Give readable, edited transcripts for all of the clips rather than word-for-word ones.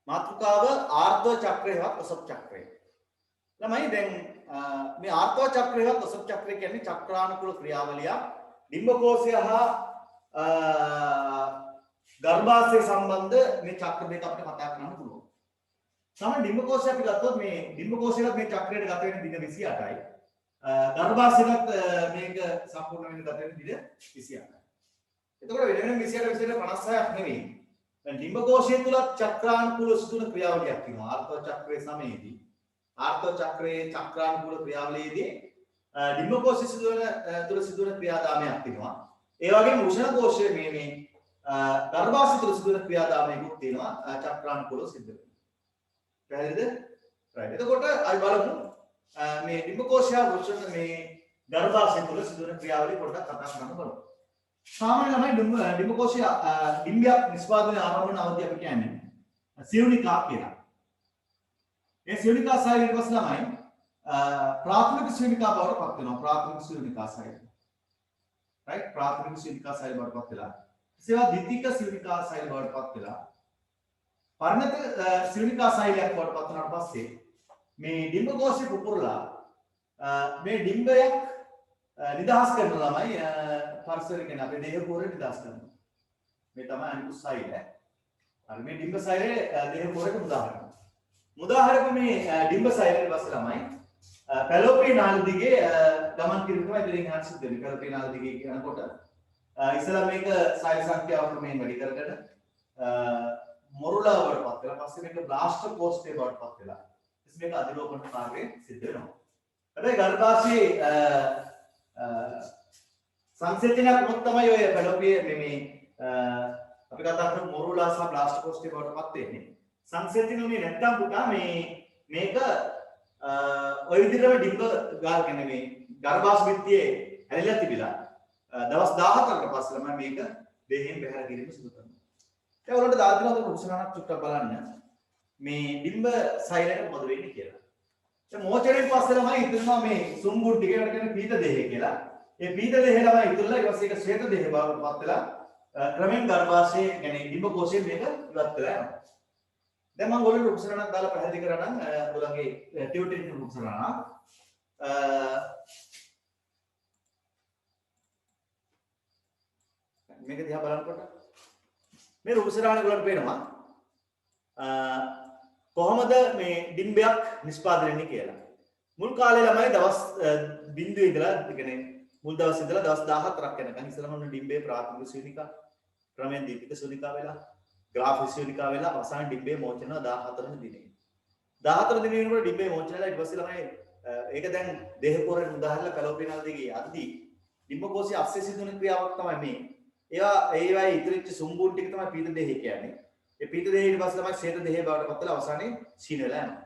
මාතෘකාව ආර්ධව චක්‍රයවත් ඔසප් චක්‍රය. ළමයි දැන් මේ ආර්ධව චක්‍රයවත් ඔසප් චක්‍රය කියන්නේ චක්‍රානුකූල ක්‍රියාවලියක්. ඩිම්බකෝෂය හා ගර්භාෂය සම්බන්ධ මේ චක්‍ර දෙක අපිට කතා කරන්න පුළුවන්. සාමාන්‍ය ඩිම්බකෝෂය අපි ගත්තොත් මේ ඩිම්බකෝෂයත් මේ චක්‍රයට ගත වෙන දින 28යි. ගර්භාෂයත් මේක සම්පූර්ණ වෙන්න ගත වෙන දින 28යි. එතකොට වෙන වෙන 28 56ක් නෙවෙයි. දැන් ඩිම්බකෝෂය තුල චක්‍රානුකූල සිදුවන ක්‍රියාවලියක් තියෙනවා. ආර්ථව චක්‍රයේ සමයේදී ආර්ථව චක්‍රයේ චක්‍රානුකූල ක්‍රියාවලියේදී ඩිම්බකෝෂය තුල සිදුවන ක්‍රියාදාමයක් තියෙනවා. ඒ වගේම උෂ්ණ කෝෂයේ මේ ගර්භාෂය තුල සිදුවන ක්‍රියාදාමයකුත් තියෙනවා චක්‍රානුකූලව සිද්ධ වෙනවා. පැහැදිලිද? right. එතකොට අපි බලමු මේ ඩිම්බකෝෂය උෂ්ණ මේ ගර්භාෂය තුල සිදුවන ක්‍රියාවලිය පොඩ්ඩක් කතා කරන්න බලමු. सामान्य डिम्बकोशीय डिम्बයක් නිෂ්පාදනය ආරම්භ වන අවධිය අපි කියන්නේ සියුනිකා කියලා. ඒ සියුනිකා සෛල ඊට පස්සේ ළමයි ප්‍රාථමික සියුනිකා බවට පත් වෙනවා. ප්‍රාථමික සියුනිකා සෛල. right ප්‍රාථමික සියුනිකා සෛල බවට පත් වෙලා ඒවා ද්විතීක සියුනිකා සෛල බවට පත් වෙලා පරිණත සියුනිකා සෛලයක් බවට පත් වුණාට පස්සේ මේ ඩිම්බකෝෂය පුපුරලා මේ ඩිම්බයක් නිදහස් කරන ළමයි පරිසරය කියන්නේ අපේ දේහ පොරේ නිදහස් කරනවා. මේ තමයි අනිකුත් සෛල. හරි මේ ඩිම්බ සෛලේ දේහ පොරේට උදාහරණ. උදාහරණයක් මේ ඩිම්බ සෛලේ ඉවස්ස ළමයි පැලෝපිය නාල දිගේ ගමන් කිරීම ඉදිරියෙන් යන සිද්ධ වෙනවා. පැලෝපිය නාල දිගේ යනකොට ඉස්සලා මේක සෛල සංඛ්‍යාව ක්‍රමයෙන් වැඩි කරගෙන මොරුලා වලටපත් වෙලා පස්සේ මේක බ්ලාස්ටර් කෝස්ටේ වලටපත් වෙලා ඊට මේක අධිරෝපණ කාර්යය සිද්ධ වෙනවා. හැබැයි ගර්භාෂයේ සංසේචනයක් මොකක් තමයි ඔය පැලෝපිය මේ අපි කතා කරමු මොරුලා සහ බ්ලාස්ටර් කෝස්ටේ වලටපත් වෙන්නේ. සංසේචනුනේ නැත්තම් පුතා මේක ඔය විදිහටම ඩිම්බ ගාගෙන මේ ගර්භාෂ භිත්තියේ හැලිලා තිබිලා දවස් 14කට පස්සේ ළමයි මේක දෙහෙන් බැහැර කිරීම සිදු කරනවා. දැන් ඔයාලට දාලා දෙනවා උපසනාවක් චුට්ටක් බලන්න මේ ඩිම්බ සෛලයට මොකද වෙන්නේ කියලා. දැන් මෝචරයෙන් පස්සේ ළමයි ඉතිරිනවා මේ සුම්බුන් ටිකකට කියන පීත දෙහය කියලා. ඒ පීත දෙහය ළමයි ඉතිරිලා ඊට පස්සේ ඒක ශ්වේත දෙහය බවට පත් වෙලා ක්‍රමෙන් ගර්භාෂයේ يعني ඩිම්බ කෝෂයෙන් මේක ඉවත් වෙලා යනවා. දැන් මම ඔයාලට උපසනාවක් දාලා පැහැදිලි කරනම් ඔයාලගේ ටියුටරින් උපසනාවක් මේක දිහා බලනකොට මේ රූපසරාණි වලට පේනවා කොහොමද මේ ඩිම්බයක් නිෂ්පාදනය වෙන්නේ කියලා. මුල් කාලේ ළමයි දවස් බිඳුවේ ඉඳලා කියන්නේ මුල් දවස් ඉඳලා දවස් 14ක් යනකම් ඉස්සලම ඔන්න ඩිම්බේ ප්‍රාථමික ශූනිකා ක්‍රමයෙන් දීපික ශූනිකා වෙලා ග්‍රාෆික ශූනිකා වෙලා අවසාන ඩිම්බේ මෝචන 14 වෙනි දිනේ. 14 දිනේ වෙනකොට ඩිම්බේ මෝචන වෙලා ඊට පස්සේ ළමයි ඒක දැන් දේහ පොරෙන් උදාහරණ පැලෝපිනල් දෙකේ යද්දී ඩිම්බ කෝෂයේ අස්සේ සිදුවන ක්‍රියාවක් තමයි මේ. ඒවයි ඉතිරිච්ච සුම්බුන් ටික තමයි පීත දෙහි කියන්නේ. ඒ පීත දෙහි ඊට පස්සේ තමයි ශ්වේත දෙහි බවට පත් වෙලා අවසානයේ සීන වෙලා යනවා.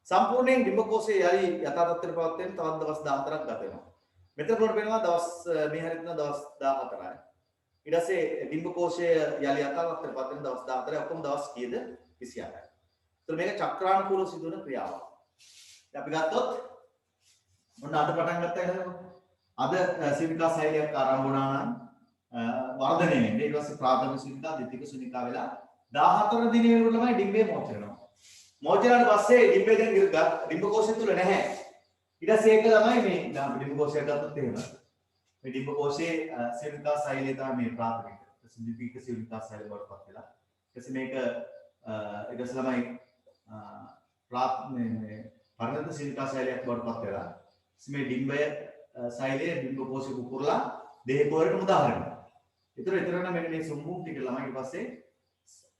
සම්පූර්ණයෙන් ඩිම්බ කෝෂයේ යලි යථා තත්ත්වයට පවත් වෙන තවත් දවස් 14ක් ගත වෙනවා. මෙතන පොඩ වෙනවා දවස් මේ හරියට දවස් 14යි. ඊට පස්සේ ඩිම්බ කෝෂයේ යලි යථා තත්ත්වයට පත් වෙන දවස් 14යි ඔක්කොම දවස් කීයද 28යි. ඒතර මේක චක්‍රානුකූලව සිදුවන ක්‍රියාවක්. දැන් අපි ගත්තොත් මොන අද පටන් ගත්තා කියලා අද සිවිකා සෛලයක් ආරම්භ වුණා නම් වර්ධනය වෙන්නේ ඊට පස්සේ ප්‍රාථමික ශුනිකා ද්විතීක ශුනිකා වෙලා 14 දිනේ වෙනකොට තමයි ඩිම්බේ මෝචන වෙනවා. මෝචනාට පස්සේ ඩිම්බේ දැන් ඩිම්බ කෝෂය තුල නැහැ. ඊට පස්සේ ඒක තමයි මේ ඩිම්බ කෝෂය ගත්තොත් එහෙම. මේ ඩිම්බ කෝෂයේ ශුනිකා සෛලය තමයි මේ ප්‍රාථමික ද්විතීක ශුනිකා සෛලය වලටපත් වෙලා. ඊට පස්සේ මේක ඊට පස්සේ ළමයි පරිණත ශුනිකා සෛලයක් වලටපත් වෙලා. මේ ඩිම්බය සෛලය ඩිම්බ කෝෂය පුපුරලා දේහ පොරේට උදාහරණයක්. ඒතර මෙන්න මේ සුම්බුම් ටික ළමයි ඊට පස්සේ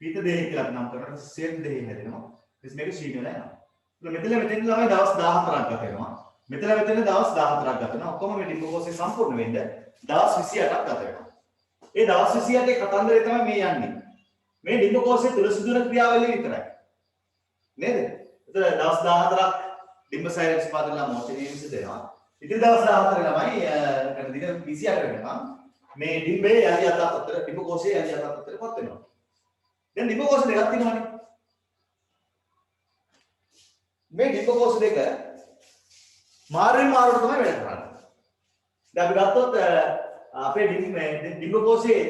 පීත දෙහි කියලා නම් කරලා සෙල් දෙහි හැදෙනවා. ඊට මේක ශීඝ්‍ර යනවා. මෙතන ළමයි දවස් 14ක් ගත වෙනවා. මෙතන දවස් 14ක් ගත වෙනවා. ඔක්කොම මේ ඩිම්බ කෝෂය සම්පූර්ණ වෙන්න දවස් 28ක් ගත වෙනවා. ඒ දවස් 28 කතන්දරේ තමයි මේ යන්නේ. මේ ඩිම්බ කෝෂයේ තුල සිදුවන ක්‍රියාවලිය විතරයි. නේද? ඒතර දවස් 14ක් ඩිම්බ සෛල නිෂ්පාදනලා මොචනයේ සිද්ධ වෙනවා. ඉතින් දවස් 14 ළමයි දින 28 වෙනවා. මේ ඩිම්බේ යලි යථා තත්ත්වයට ඩිම්බ කෝෂයේ යලි යථා තත්ත්වයටපත් වෙනවා. දැන් ඩිම්බ කෝෂ දෙකක් තියෙනවානේ. මේ ඩිම්බ කෝෂ දෙක මාර්ගෙන් මාරුවට තමයි වැඩ කරන්නේ. දැන් අපි ගත්තොත් අපේ ඩිම්බ කෝෂයේ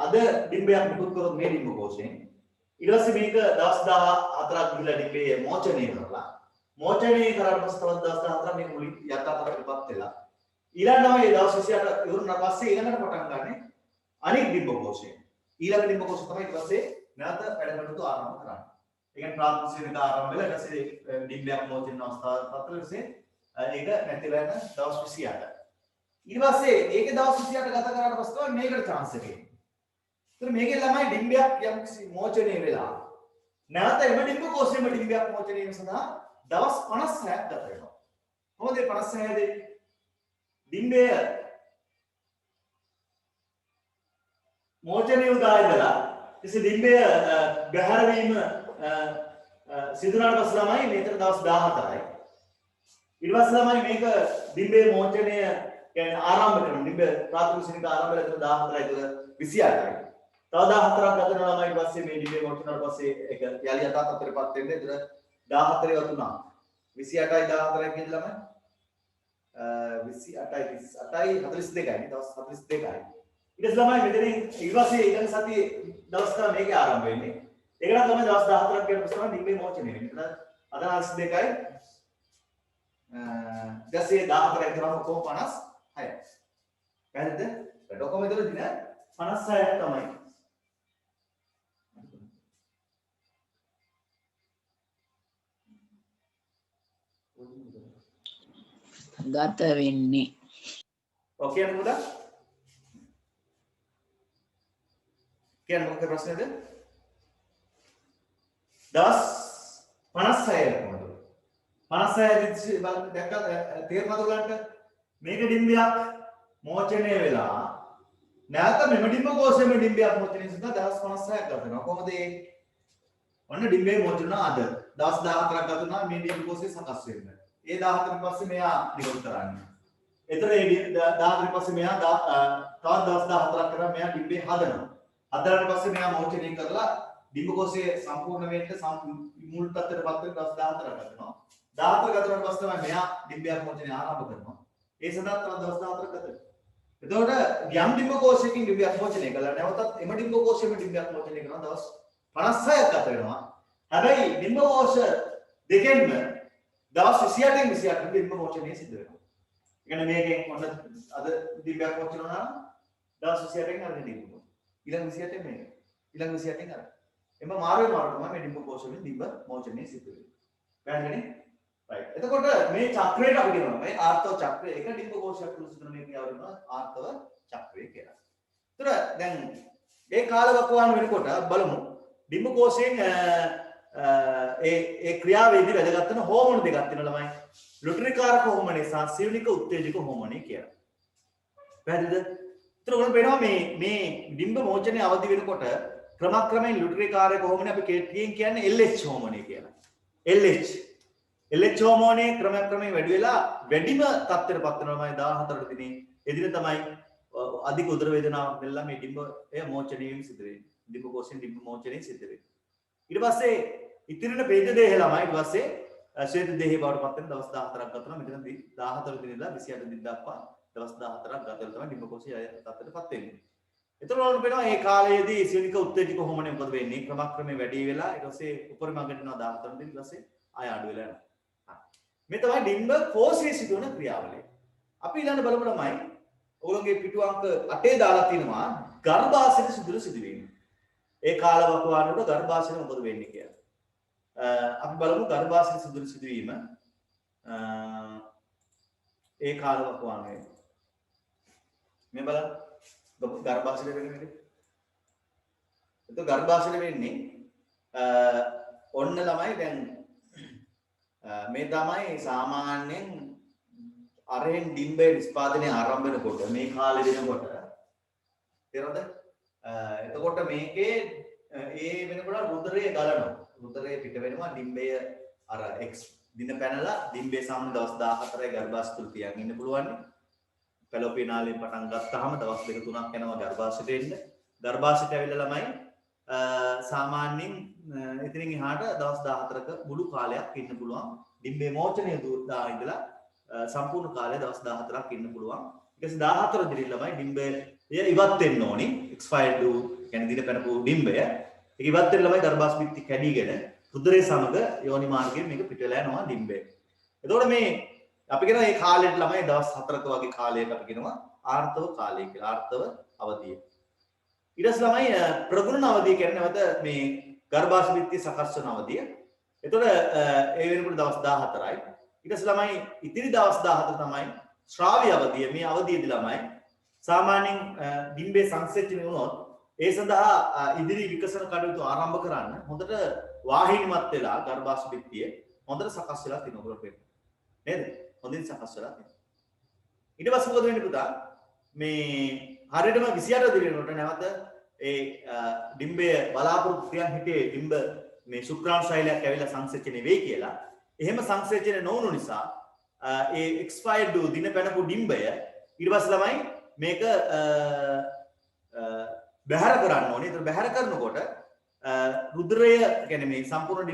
අද ඩිම්බයක් මුකුත් කරොත් මේ ඩිම්බ කෝෂයෙන් ඊට පස්සේ මේක දවස් 14ක් ගිහලා ඩිම්බේ මෝචනය කරලා මෝචනය කරාට පස්සේ තවත් දවස් 14ක් මේක මුලින් යථාර්ථයටපත් වෙලා ඊළඟම ඒ දවස් 28 ඉවරුණා පස්සේ ඊළඟට පටන් ගන්න අනිත් ඩිම්බකෝෂය. ඊළඟ ඩිම්බකෝෂය තමයි ඊට පස්සේ නැවත වැඩ කටයුතු ආරම්භ කරන්නේ. ඒ කියන්නේ ප්‍රාථමික ආරම්භ වෙලා ඊට පස්සේ ඩිම්බයක් මෝචන අවස්ථාව පස්සේ ඒක නැතිලා යන දවස් 28. ඊට පස්සේ ඒකේ දවස් 28 ගත කරාට පස්සේ තමයි මේකට chance එක එන්නේ. ඒතර මේකේ ළමයි ඩිම්බයක් යම් මෝචනය වෙලා නැවත එම ඩිම්බකෝෂයේම ඩිම්බයක් මෝචනය වීම සඳහා දවස් 56ක් ගත වෙනවා. කොහොමද 56 දෙන්නේ? ඩිම්බය මෝචනය උදා ඉඳලා ඉතින් ඩිම්බය බැහැර වීම සිදු වුණාට පස්සේ ළමයි මේකට දවස් 14යි. ඊට පස්සේ ළමයි මේක ඩිම්බේ මෝචනය කියන්නේ ආරම්භ කරන ඩිම්බේ ප්‍රාථමික ශිනික ආරම්භ වෙලා 14යි තුල 28යි. තව 14ක් ගත වෙනවා ළමයි ඊට පස්සේ මේ ඩිම්බේ මෝචනය වුණාට පස්සේ ඒක යලි යථාර්ථයටපත් වෙන්නේ. ඒතර 14 වතුනා 28යි 14යි කියන ළමයි 28යි 42යි දවස් 42යි. ඊට පස්සේ ළමයි මෙතනින් ඊට පස්සේ ඊළඟ සතියේ දවස් ගන්න මේකේ ආරම්භ වෙන්නේ. ඒකට තමයි දවස් 14ක් කියන ප්‍රශ්න ඩිම්බේ මෝචනය වෙන්නේ. ඒතර අද 42යි දැසේ 14ක් කරාම කොහොම 56යි. පැහැදිලිද? වැඩ ඔක්කොම එතන දින 56ක් තමයි. ගත වෙන්නේ. ඔකේ නේද? කියන්නේ මොකද ප්‍රශ්නේද? දවස් 56 කොහොමද? 56 බලන්න දැක්කද තේරුණාද ඔයගලන්ට? මේක ඩිම්බයක් මෝචනය වෙලා නැවත මෙම ඩිම්බකෝෂයේම ඩිම්බයක් මෝචනය සඳහා දවස් 56ක් ගත වෙනවා. කොහොමද ඒ? ඔන්න ඩිම්බේ මෝචන අද දවස් 14ක් ගත වෙනවා මේ ඩිම්බකෝෂය සකස් වෙන්න. ඒ 14න් පස්සේ මෙයා නිකුත් කරන්නේ. එතන ඒ 14න් පස්සේ මෙයා තවත් දවස් 14ක් කරලා මෙයා ඩිම්බේ හදනවා. හදලාට පස්සේ මෙයා මෝචනය කරලා ඩිම්බකෝෂයේ සම්පූර්ණ වෙන්න මුල් තත්ත්වයටපත් වෙන දවස් 14ක් ගතනවා. 14 ගත වුණාට පස්සේ තමයි මෙයා ඩිම්බයක් මෝචනය ආරම්භ කරනවා. ඒ සඳහා තවත් දවස් 14ක් ගත වෙනවා. එතකොට යම් ඩිම්බකෝෂයකින් ඩිම්බයක් මෝචනය කළා නැවතත් එම ඩිම්බකෝෂයෙම ඩිම්බයක් මෝචනය කරනවා දවස් 56ක් ගත වෙනවා. හැබැයි ඩිම්බකෝෂ දෙකෙන්ම දවස් 28න් 28 ඩිම්බ මෝචනය සිද්ධ වෙනවා. ඒ කියන්නේ මේකෙන් ඔන්න අද ඩිම්බයක් මෝචනය වුණා දවස් 28න් අර ඩිම්බ. ඊළඟ 28න් මේක. ඊළඟ 28න් අර. එම මාරුවේ තමයි මේ ඩිම්බකෝෂයෙන් ඩිම්බ මෝචනය සිද්ධ වෙන්නේ. පැහැදිලිනේ? right. එතකොට මේ චක්‍රයට අපි කියනවා මේ ආර්තව චක්‍රය එක ඩිම්බකෝෂයක් තුළ සිදුවන මේ ක්‍රියාව වෙනවා ආර්තව චක්‍රය කියලා. ඒතර දැන් මේ කාලවකවාන වෙනකොට බලමු ඩිම්බකෝෂයෙන් ඒ ක්‍රියාවේදී වැදගත් වෙන හෝමෝන දෙකක් තියෙනවා ළමයි. ලුටරිකාරක හෝමෝනේ සහ සීවනික උත්තේජක හෝමෝනේ කියලා. පැහැදිලිද? ඒතර ඔයගොල්ලෝ පේනවා මේ ඩිම්බ මෝචනයේ අවදි වෙනකොට ක්‍රමක්‍රමයෙන් ලුටරිකාරක හෝමෝනේ අපි කෙටියෙන් කියන්නේ LH හෝමෝනේ කියලා. LH හෝමෝනේ ක්‍රමක්‍රමයෙන් වැඩි වෙලා වැඩිම තත්ත්වයටපත් වෙනවා ළමයි 14 දිනේ. එදින තමයි අධික උදර වේදනාවක් වෙලා මේ ඩිම්බ මෝචනය වීම සිදු වෙන්නේ. ඩිම්බකෝෂයෙන් ඩිම්බ මෝචනය සිදු වෙන්නේ. ඊට පස්සේ ඉතිරින පේද දේහ ළමයි ඊට පස්සේ ශ්වේත දේහේ බවට පත් වෙන දවස් 14ක් ගත වෙනවා. මෙතන 14 දින ඉඳලා 28 දින දක්වා දවස් 14ක් ගත වෙලා තමයි ඩිම්බකෝෂය තත්ත්වයටපත් වෙන්නේ. එතකොට ඔයාලට පේනවා මේ කාලයේදී සීනික උත්තේජක හෝමෝනේ මොකද වෙන්නේ? ක්‍රමක්‍රමයෙන් වැඩි වෙලා ඊට පස්සේ උපරිම අගට යනවා 14 දින ඊට පස්සේ ආය අඩු වෙලා යනවා. මේ තමයි ඩිම්බ කෝෂයේ සිදුවන ක්‍රියාවලිය. අපි ඊළඟ බලමු ළමයි. ඔයගොල්ලෝගේ පිටු අංක 8 දාලා තිනවා ගර්භාෂයේ සිදුවන සිදුවීම. ඒ කාලවකවානුවල ගර්භාෂයේ මොකද වෙන්නේ කියලා. අපි බලමු ගර්භාෂයේ සිදුවන සිදුවීම. ඒ කාලවකවානුවේ. මේ බලන්න. ගර්භාෂයේ වෙන්නේ. එතකොට ගර්භාෂයේ වෙන්නේ ඔන්න ළමයි දැන් මේ තමයි සාමාන්‍යයෙන් අරෙන් ඩිම්බේ නිෂ්පාදනය ආරම්භ වෙනකොට මේ කාලේ දෙනකොට තේරෙනවද? එතකොට මේකේ ඒ වෙනකොට රුධිරය ගලනවා. රුධිරය පිට වෙනවා ඩිම්බය අර X දින පැනලා ඩිම්බේ සාමාන්‍ය දවස් 14යි ගර්භාෂය තුල තියන් ඉන්න පුළුවන්. පැලෝපිනාලෙන් පටන් ගත්තාම දවස් 2-3ක් යනවා ගර්භාෂයට එන්න. ගර්භාෂයට ඇවිල්ලා ළමයි සාමාන්‍යයෙන් එතනින් එහාට දවස් 14ක මුළු කාලයක් ඉන්න පුළුවන්. ඩිම්බේ මෝචනය දා ඉඳලා සම්පූර්ණ කාලය දවස් 14ක් ඉන්න පුළුවන්. ඊට පස්සේ 14 දින ළමයි ඩිම්බය ඉවත් වෙන්න ඕනි. expired කියන්නේ දින පැනපු ඩිම්බය ඒක ඉවත් වෙන ළමයි ගර්භාෂ පිටි කැඩීගෙන රුධිරයේ සමග යෝනි මාර්ගයෙන් මේක පිට වෙලා යනවා ඩිම්බේ. එතකොට මේ අපි කියනවා මේ කාලෙට ළමයි දවස් 4ක වගේ කාලයක අපි කියනවා ආර්තව කාලය කියලා. ආර්තව අවධිය. ඊට පස්සේ ළමයි ප්‍රගුණ අවධිය කියන්නේ නැවත මේ ගර්භාෂ පිටි සකස් වෙන අවධිය. එතකොට ඒ වෙනකොට දවස් 14යි. ඊට පස්සේ ළමයි ඉතිරි දවස් 14 තමයි ශ්‍රාව්‍ය අවධිය. මේ අවධියේදී ළමයි සාමාන්‍යයෙන් ඩිම්බේ සංසේචනය වුණොත් ඒ සඳහා ඉදිරි විකසන කටයුතු ආරම්භ කරන්න හොඳට වාහිනිමත් වෙලා ගර්භාෂ පිටිය හොඳට සකස් වෙලා තියෙනවා ඔයගොල්ලෝ නේද? හොඳින් සකස් වෙලා තියෙනවා. ඊට පස්සේ මොකද වෙන්නේ පුතා? මේ හරියටම 28 දිනේකට නැවත ඒ ඩිම්බය බලාපොරොත්තු තියන් හිටියේ ඩිම්බ මේ ශුක්‍රාණු ශෛලයක් ඇවිල්ලා සංසේචනය වෙයි කියලා. එහෙම සංසේචනය නොවුණු නිසා ඒ එක්ස්පයර්ඩ් දින පැනපු ඩිම්බය ඊට පස්සේ ළමයි මේක බැහැර කරන්න ඕනේ. ඒතර බැහැර කරනකොට රුධිරය කියන්නේ මේ සම්පූර්ණ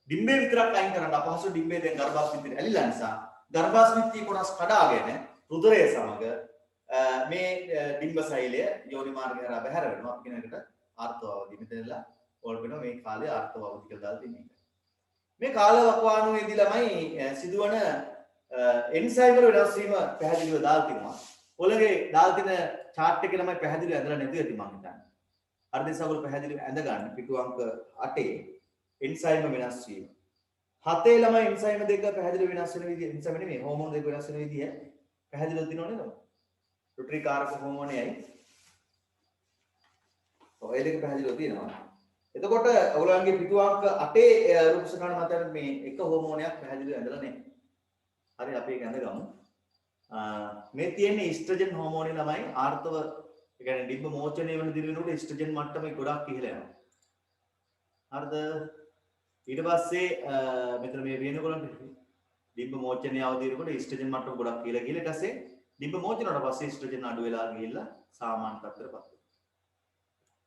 ඩිම්බේ විතරක් අයින් කරන්න අපහසු ඩිම්බේ දැන් ගර්භාෂ පිටියට ඇලිලා නිසා ගර්භාෂ පිටියේ කොටස් කඩාගෙන රුධිරය සමග මේ ඩිම්බ ශෛලය යෝනි මාර්ගය හරහා බැහැර වෙනවා. අපි කියන එකට ආර්තව අවධි මෙතනලා ඕල් වෙනවා මේ කාලේ ආර්තව අවධි කියලා දාලා තින්නේ. මේ කාල වකවානුවේදී ළමයි සිදුවන එන්සයිම් වල වෙනස් වීම පැහැදිලිව දාලා තිනවා. ඔයගොල්ලෝගේ දාලා තින chart එකේ ළමයි පැහැදිලිව ඇඳලා නැති වෙති මම හිතන්නේ. අර දෙසවල පැහැදිලිව ඇඳ ගන්න පිටු අංක 8 එන්සයිම් වෙනස් වීම. 7 ළමයි එන්සයිම් දෙක පැහැදිලිව වෙනස් වෙන විදිය එන්සයිම් නෙමෙයි හෝමෝන දෙක වෙනස් වෙන විදිය පැහැදිලිව තියෙනව නේද? රුට්‍රි කාරක හෝමෝනයයි. ඔය දෙක පැහැදිලිව තියෙනවා. එතකොට ඔයගොල්ලන්ගේ පිටු අංක 8 රූපසකරණ මතන මේ එක හෝමෝනයක් පැහැදිලිව ඇඳලා නැහැ. හරි අපි ඒක ඇඳගමු. මේ තියෙන්නේ ඊස්ට්‍රජන් හෝමෝනේ ළමයි ආර්තව ඒ කියන්නේ ඩිම්බ මෝචනය වෙන දින වෙනකොට ඊස්ට්‍රජන් මට්ටම ගොඩක් ඉහළ යනවා. හරිද? ඊට පස්සේ මෙතන මේ වෙනකොට ඩිම්බ මෝචනය අවදි වෙනකොට ඊස්ට්‍රජන් මට්ටම ගොඩක් ඉහළ ගිහලා ඊට පස්සේ ඩිම්බ මෝචනයට පස්සේ ඊස්ට්‍රජන් අඩු වෙලා ගිහිල්ලා සාමාන්‍ය තත්ත්වයටපත් වෙනවා.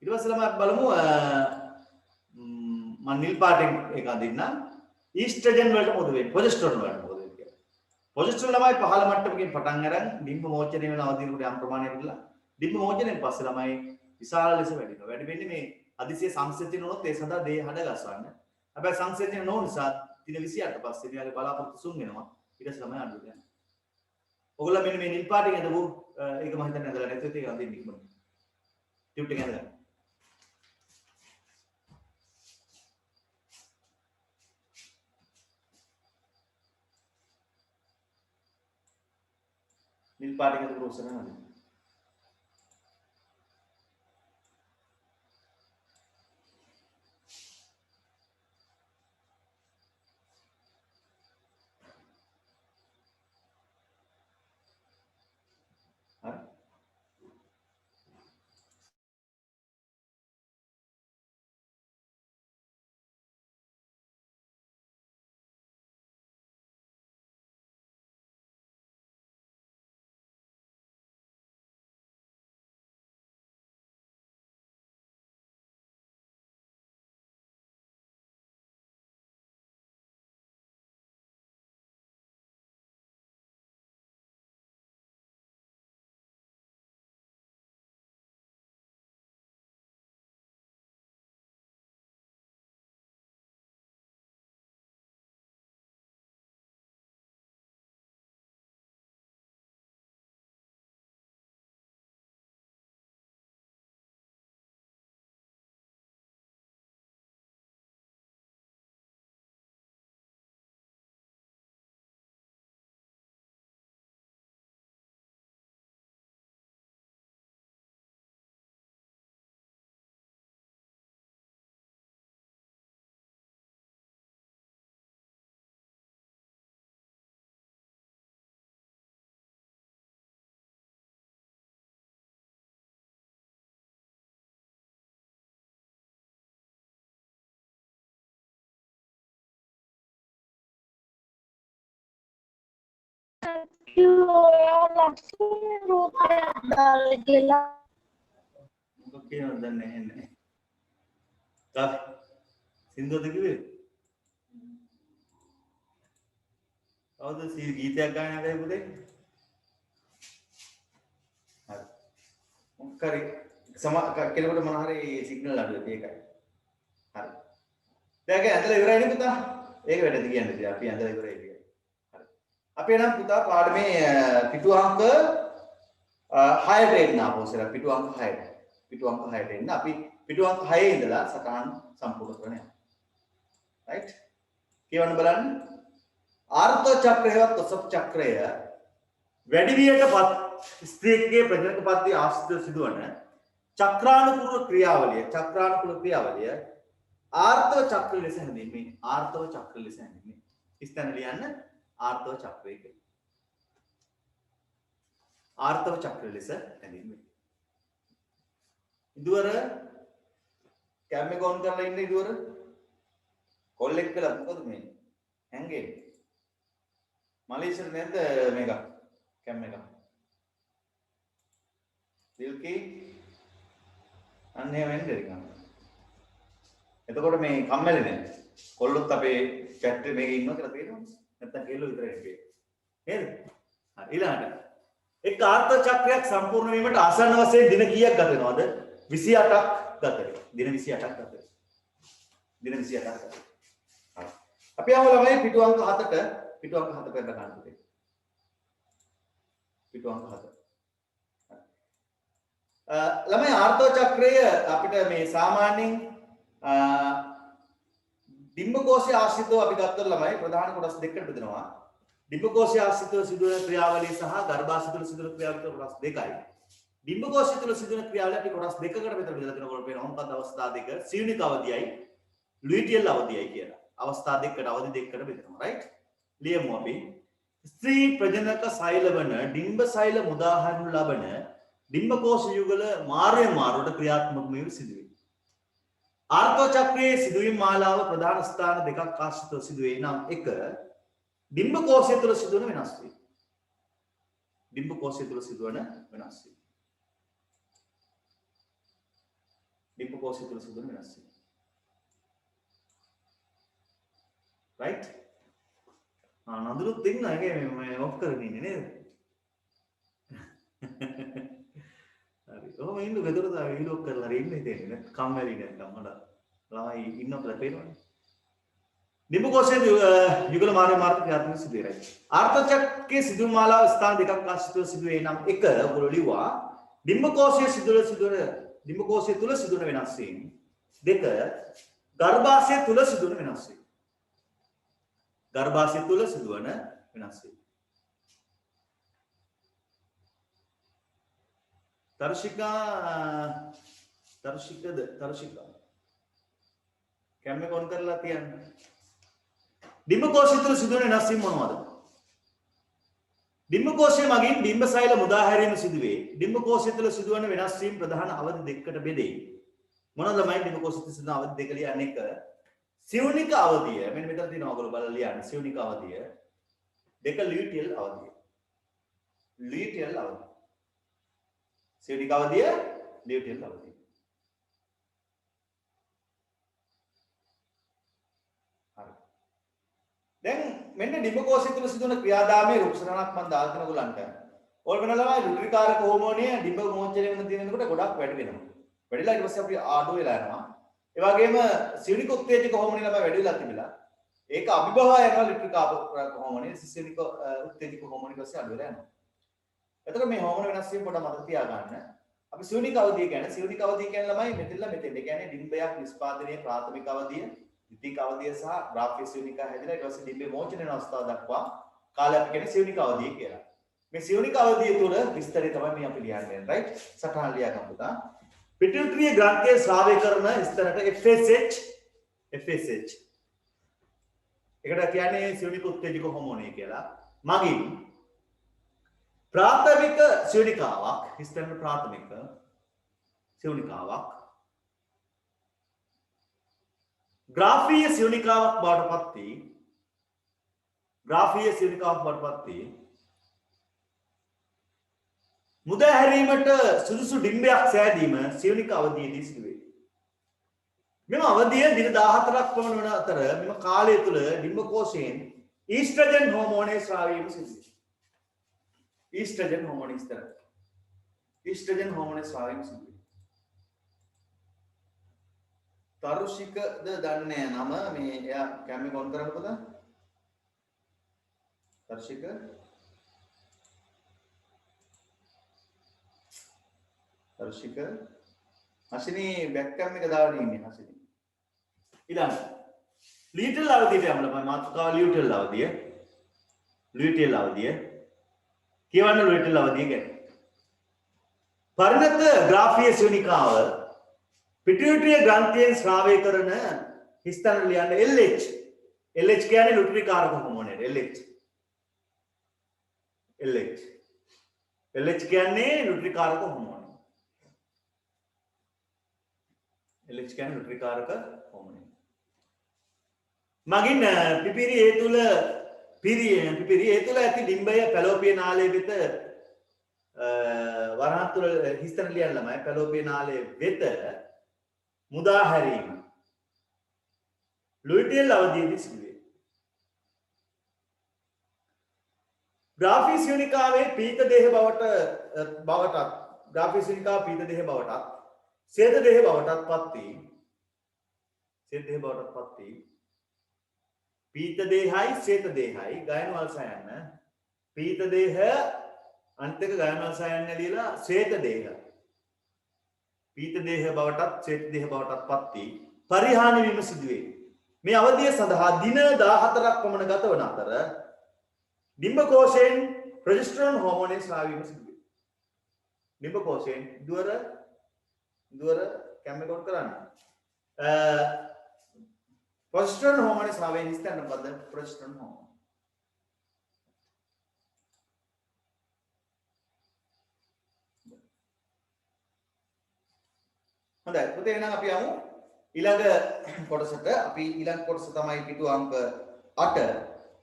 ඊට පස්සේ ළමයි බලමු මම නිල් පාටෙන් එක අඳින්නම් ඊස්ට්‍රජන් වලට මොකද වෙන්නේ? ප්‍රොජෙස්ටරෝන් වලට මොකද වෙන්නේ කියලා. ප්‍රොජෙස්ටරෝන් ළමයි පහළ මට්ටමකින් පටන් අරන් ඩිම්බ මෝචනය වෙන අවධියකට යම් ප්‍රමාණයකට ඩිම්බ මෝචනයෙන් පස්සේ ළමයි විශාල ලෙස වැඩි වෙනවා. වැඩි වෙන්නේ මේ අදිසිය සංසේචනය වුණොත් ඒ සඳහා දේ හඩ ගස්සන්න. හැබැයි සංසේචනය නොවන නිසා දින 28ට පස්සේ මෙයාගේ බලාපොරොත්තු සුන් වෙනවා. ඊට පස්සේ ළමයි අඩු වෙනවා. ඔයගොල්ලෝ මෙන්න මේ නිල් පාටින් ඇඳපු ඒක මම හිතන්නේ ඇඳලා නැත්නම් ඒක අඳින්න ඉක්මනට. ටියුට් එක ඇඳලා. නිල් පාටින් ඇඳපු රෝසන අඳින්න. මොකක් කියනවද දන්නේ නැහැ. තාත් සින්දුවද කිව්වේ? කවුද ගීතයක් ගායනා කරේ පුතේ? හරි. මොකක් හරි කෙනෙකුට මොන හරි සිග්නල් අඩුයි ඒකයි. හරි. දැන් ඒක ඇඳලා ඉවරයි නේ පුතා. ඒක වැඩද කියන්නේ ඉතින් අපි ඇඳලා ඉවරයි කියන්නේ. හරි. අපි එනම් පුතා පාඩමේ පිටු අංක 6ට එන්න ආපස්සට පිටු අංක 6ට. පිටු අංක 6ට එන්න අපි පිටු අංක 6 ඉඳලා සටහන් සම්පූර්ණ කරගෙන යනවා. රයිට්? කියවන්න බලන්න. ආර්ථ චක්‍රයවත් ඔසප් චක්‍රය වැඩිවියටපත් ස්ත්‍රියකගේ ප්‍රජනකපත්ති ආශ්‍රිතව සිදුවන චක්‍රානුකූල ක්‍රියාවලිය ආර්ථව චක්‍ර ලෙස හැඳින්වෙන්නේ. ආර්ථව චක්‍ර ලෙස හැඳින්වෙන්නේ. ඉස්තන ලියන්න ආර්ථව චක්‍රය කියලා. ආර්ථව චක්‍ර ලෙස හැඳින්වෙන්නේ. ඉදුවර කැම්මේ ගොන් කරලා ඉන්න ඉදුවර කොල්ලෙක් කළා මොකද මේ හැංගෙන්නේ? මලේසියාවේ නැද්ද මේක කැම් එක? දිල්කි අන්නේ වෙන්නේ නිකන්. එතකොට මේ කම්මැලි නේද? කොල්ලොත් අපේ chat එකේ ඉන්නවා කියලා තේරෙනවද? නැත්නම් කෙල්ලෝ විතරයි මේ. නේද? හරි ඊළඟට එක් ආර්ථ චක්‍රයක් සම්පූර්ණ වීමට ආසන්න වශයෙන් දින කීයක් ගත වෙනවද? 28ක් ගත වෙනවා. දින 28ක් ගත වෙනවා. දින 28ක් ගත වෙනවා. හරි. අපි ආව ළමයි පිටු අංක 7ට පිටු අංක 7 පෙන්න ගන්න පුතේ. පිටු අංක 7. ළමයි ආර්ථ චක්‍රය අපිට මේ සාමාන්‍යයෙන් ඩිම්බකෝෂය ආශ්‍රිතව අපි ගත්තොත් ළමයි ප්‍රධාන කොටස් දෙකකට බෙදෙනවා. ඩිම්බකෝෂය ආශ්‍රිතව සිදුවන ක්‍රියාවලිය සහ ගර්භාෂය තුළ සිදුවන ක්‍රියාවලිය කොටස් දෙකයි. ඩිම්බකෝෂය තුළ සිදුවන ක්‍රියාවලිය අපි කොටස් දෙකකට බෙදලා දෙනකොට පේනවා මොකක්ද අවස්ථා දෙක සියුනික අවධියයි ලුයිටියල් අවධියයි කියලා. අවස්ථා දෙකකට අවධි දෙකකට බෙදෙනවා. රයිට්? ලියමු අපි. ස්ත්‍රී ප්‍රජනක සෛල වන ඩිම්බ සෛල මුදාහරනු ලබන ඩිම්බකෝෂ යුගල මාරුවට ක්‍රියාත්මක වීම සිදුවේ. ආර්ථ චක්‍රයේ සිදුවීම් මාලාව ප්‍රධාන ස්ථාන දෙකක් ආශ්‍රිතව සිදුවේ. නම් 1 ඩිම්බකෝෂය තුළ සිදුවන වෙනස් වීම. ඩිම්බකෝෂය තුළ සිදුවන වෙනස් වීම. ඩිම්බකෝෂය තුළ සිදුවන වෙනස් වීම. රයිට්? නඳුරුත් ඉන්න ඒකේ මේ ඔෆ් කරගෙන ඉන්නේ නේද? හරි. ඔහොම ඉන්න ගෙදර දා වීඩියෝ කරලා ඉන්නේ ඉතින් කම්මැලි නැත්නම් මට ළමයි ඉන්නකොට පේනවනේ. ඩිම්බකෝෂයේ යුගල මාර්ග ක්‍රියාත්මක සිදුවේ. ආර්ථ චක්‍රයේ සිදුවීම් මාලාව ස්ථාන දෙකක් ආශ්‍රිතව සිදුවේ. නම් 1 ඔයගොල්ලෝ ලිව්වා ඩිම්බකෝෂයේ ඩිම්බකෝෂය තුල සිදුවන වෙනස් වීම. 2 ගර්භාෂය තුල සිදුවන වෙනස් වීම. ගර්භාෂය තුල සිදුවන වෙනස් වීම. තර්ශිකා කැම්මේ කොන් කරලා තියන්න. ඩිම්බකෝෂය තුල සිදුවන වෙනස් වීම මොනවද? ඩිම්බකෝෂය මගින් ඩිම්බ සෛල මුදා හැරීම සිදුවේ. ඩිම්බකෝෂය තුල සිදුවන වෙනස් වීම ප්‍රධාන අවධි දෙකකට බෙදේ. මොනවද ළමයි ඩිම්බකෝෂය තුල සිදුවන අවධි දෙක ලියන්නේ? 1 සියුනික අවධිය. මෙන්න මෙතන තියෙනවා ඔයගොල්ලෝ බලලා ලියන්න. සියුනික අවධිය. 2 ලියුටියල් අවධිය. ලියුටියල් අවධිය. සියුනික අවධිය, ලියුටියල් අවධිය. හරි. දැන් මෙන්න ඩිම්බකෝෂය තුල සිදුවන ක්‍රියාදාමයේ රූපසරණක් මම දාලා දෙන ඔයගලන්ට. ඕල් වෙනලා රුධිරකාරක හෝමෝනය ඩිම්බ මෝචනය වෙන දිනනකොට ගොඩක් වැඩි වෙනවා. වැඩිලා ඊට පස්සේ අපි ආඩු වෙලා යනවා. ඒ වගේම සියුනික උත්තේජක හෝමෝනය ළමයි වැඩි වෙලා තිබිලා. ඒක අභිභවා යනවා ලිට්‍රිකාරක හෝමෝනය සියුනික උත්තේජක හෝමෝනය ඊට පස්සේ අඩු වෙලා යනවා. එතකොට මේ හෝමෝන වෙනස් වීම පොඩ්ඩක් මතක තියාගන්න. අපි සියුනික අවධිය කියන්නේ ළමයි මෙතෙන්ලා මෙතෙන්. ඒ කියන්නේ ඩිම්බයක් නිෂ්පාදනයේ ප්‍රාථමික අවධිය, ද්විතීයික අවධිය සහ ග්‍රාෆිය සියුනික හැදිලා ඊට පස්සේ ඩිම්බේ මෝචනය වෙන අවස්ථාව දක්වා කාලය අපි කියන්නේ සියුනික අවධිය කියලා. මේ සියුනික අවධිය තුළ විස්තරය තමයි මේ අපි ලියන්නේ. රයිට්? සටහන් ලියා ගමු පුතා. පිටුට්‍රිය ග්‍රන්ථයේ ශ්‍රාවය කරන ස්තරට FSH ඒකට කියන්නේ සියුනික උත්තේජක හෝමෝනය කියලා. මගින් ප්‍රාථමික සියුනිකාවක් හිස්තැන ප්‍රාථමික සියුනිකාවක් ග්‍රාෆීය සියුනිකාවක් බවට පත් වී මුදා හැරීමට සුදුසු ඩිම්බයක් සෑදීම සියුනික අවධියේදී සිදුවේ. මෙම අවධිය දින 14ක් පමණ වන අතර මෙම කාලය තුළ ඩිම්බකෝෂයෙන් ඊස්ට්‍රජන් හෝමෝනයේ ස්‍රාවය වීම සිදුවේ. ඊස්ට්‍රජන් හෝමෝන ස්‍රාවය වීම සිදුවේ. තරුෂිකද දන්නේ නම මේ එයා කැමේ කොන් කරන්න පුතා තරුෂික හසිනී බැක් කැම් එක දාගෙන ඉන්නේ හසිනී ඊළඟ ලියටල් අවධියට යන්න මම මාතෘකාව ලියටල් අවධිය කියවන්න ලියටල් අවධිය ගැන පරිණත ග්‍රාෆීය ශූන්‍යතාව පිටුටි ග්‍රන්ථියෙන් ශ්‍රාවය කරන හිස්තන ලියන්න LH කියන්නේ ලුටිරි කාරක හෝමෝනේට LH කියන්නේ ලුටිරි කාරක හෝමෝන LH කියන්නේ ලුටිරි කාරක හෝමෝන මගින් පිපිරි ඒ තුල ඇති ඩිම්බය පැලෝපිය නාලය වෙත වරහන් තුල හිස්තන ලියන්න ළමයි පැලෝපිය නාලය වෙත මුදා හැරීම ලුයිටෙල් අවධියේදී සිදුවේ. ග්‍රාෆීය ශූන්‍යතාවේ පීත දේහ බවටත් ග්‍රාෆීය ශූන්‍යතාව පීත දේහ බවටත් ඡේද දේහ බවටත් පත් වී පීත දේහයි ඡේද දේහයි ගයන වල්සයන්න පීත දේහ අන්තික ගයන වල්සයන්න ලියලා ඡේද දේහ පීත දේහ බවටත් ඡේද දේහ බවටත් පත් වී පරිහානි වීම සිදුවේ. මේ අවධිය සඳහා දින 14ක් පමණ ගත වන අතර ඩිම්බකෝෂයෙන් ප්‍රොජෙස්ටරෝන් හෝමෝනයේ ස්‍රාව වීම සිදුවේ. ඩිම්බකෝෂයෙන් දුවර කැමෙකොන් කරන්න. ප්‍රොජෙස්ටරෝන් හෝමෝනයේ ස්‍රාවයෙන් හිස්තන පද ප්‍රොජෙස්ටරෝන් හෝමෝන. හොඳයි පුතේ එහෙනම් අපි යමු ඊළඟ කොටසට. අපි ඊළඟ කොටස තමයි පිටු අංක 8.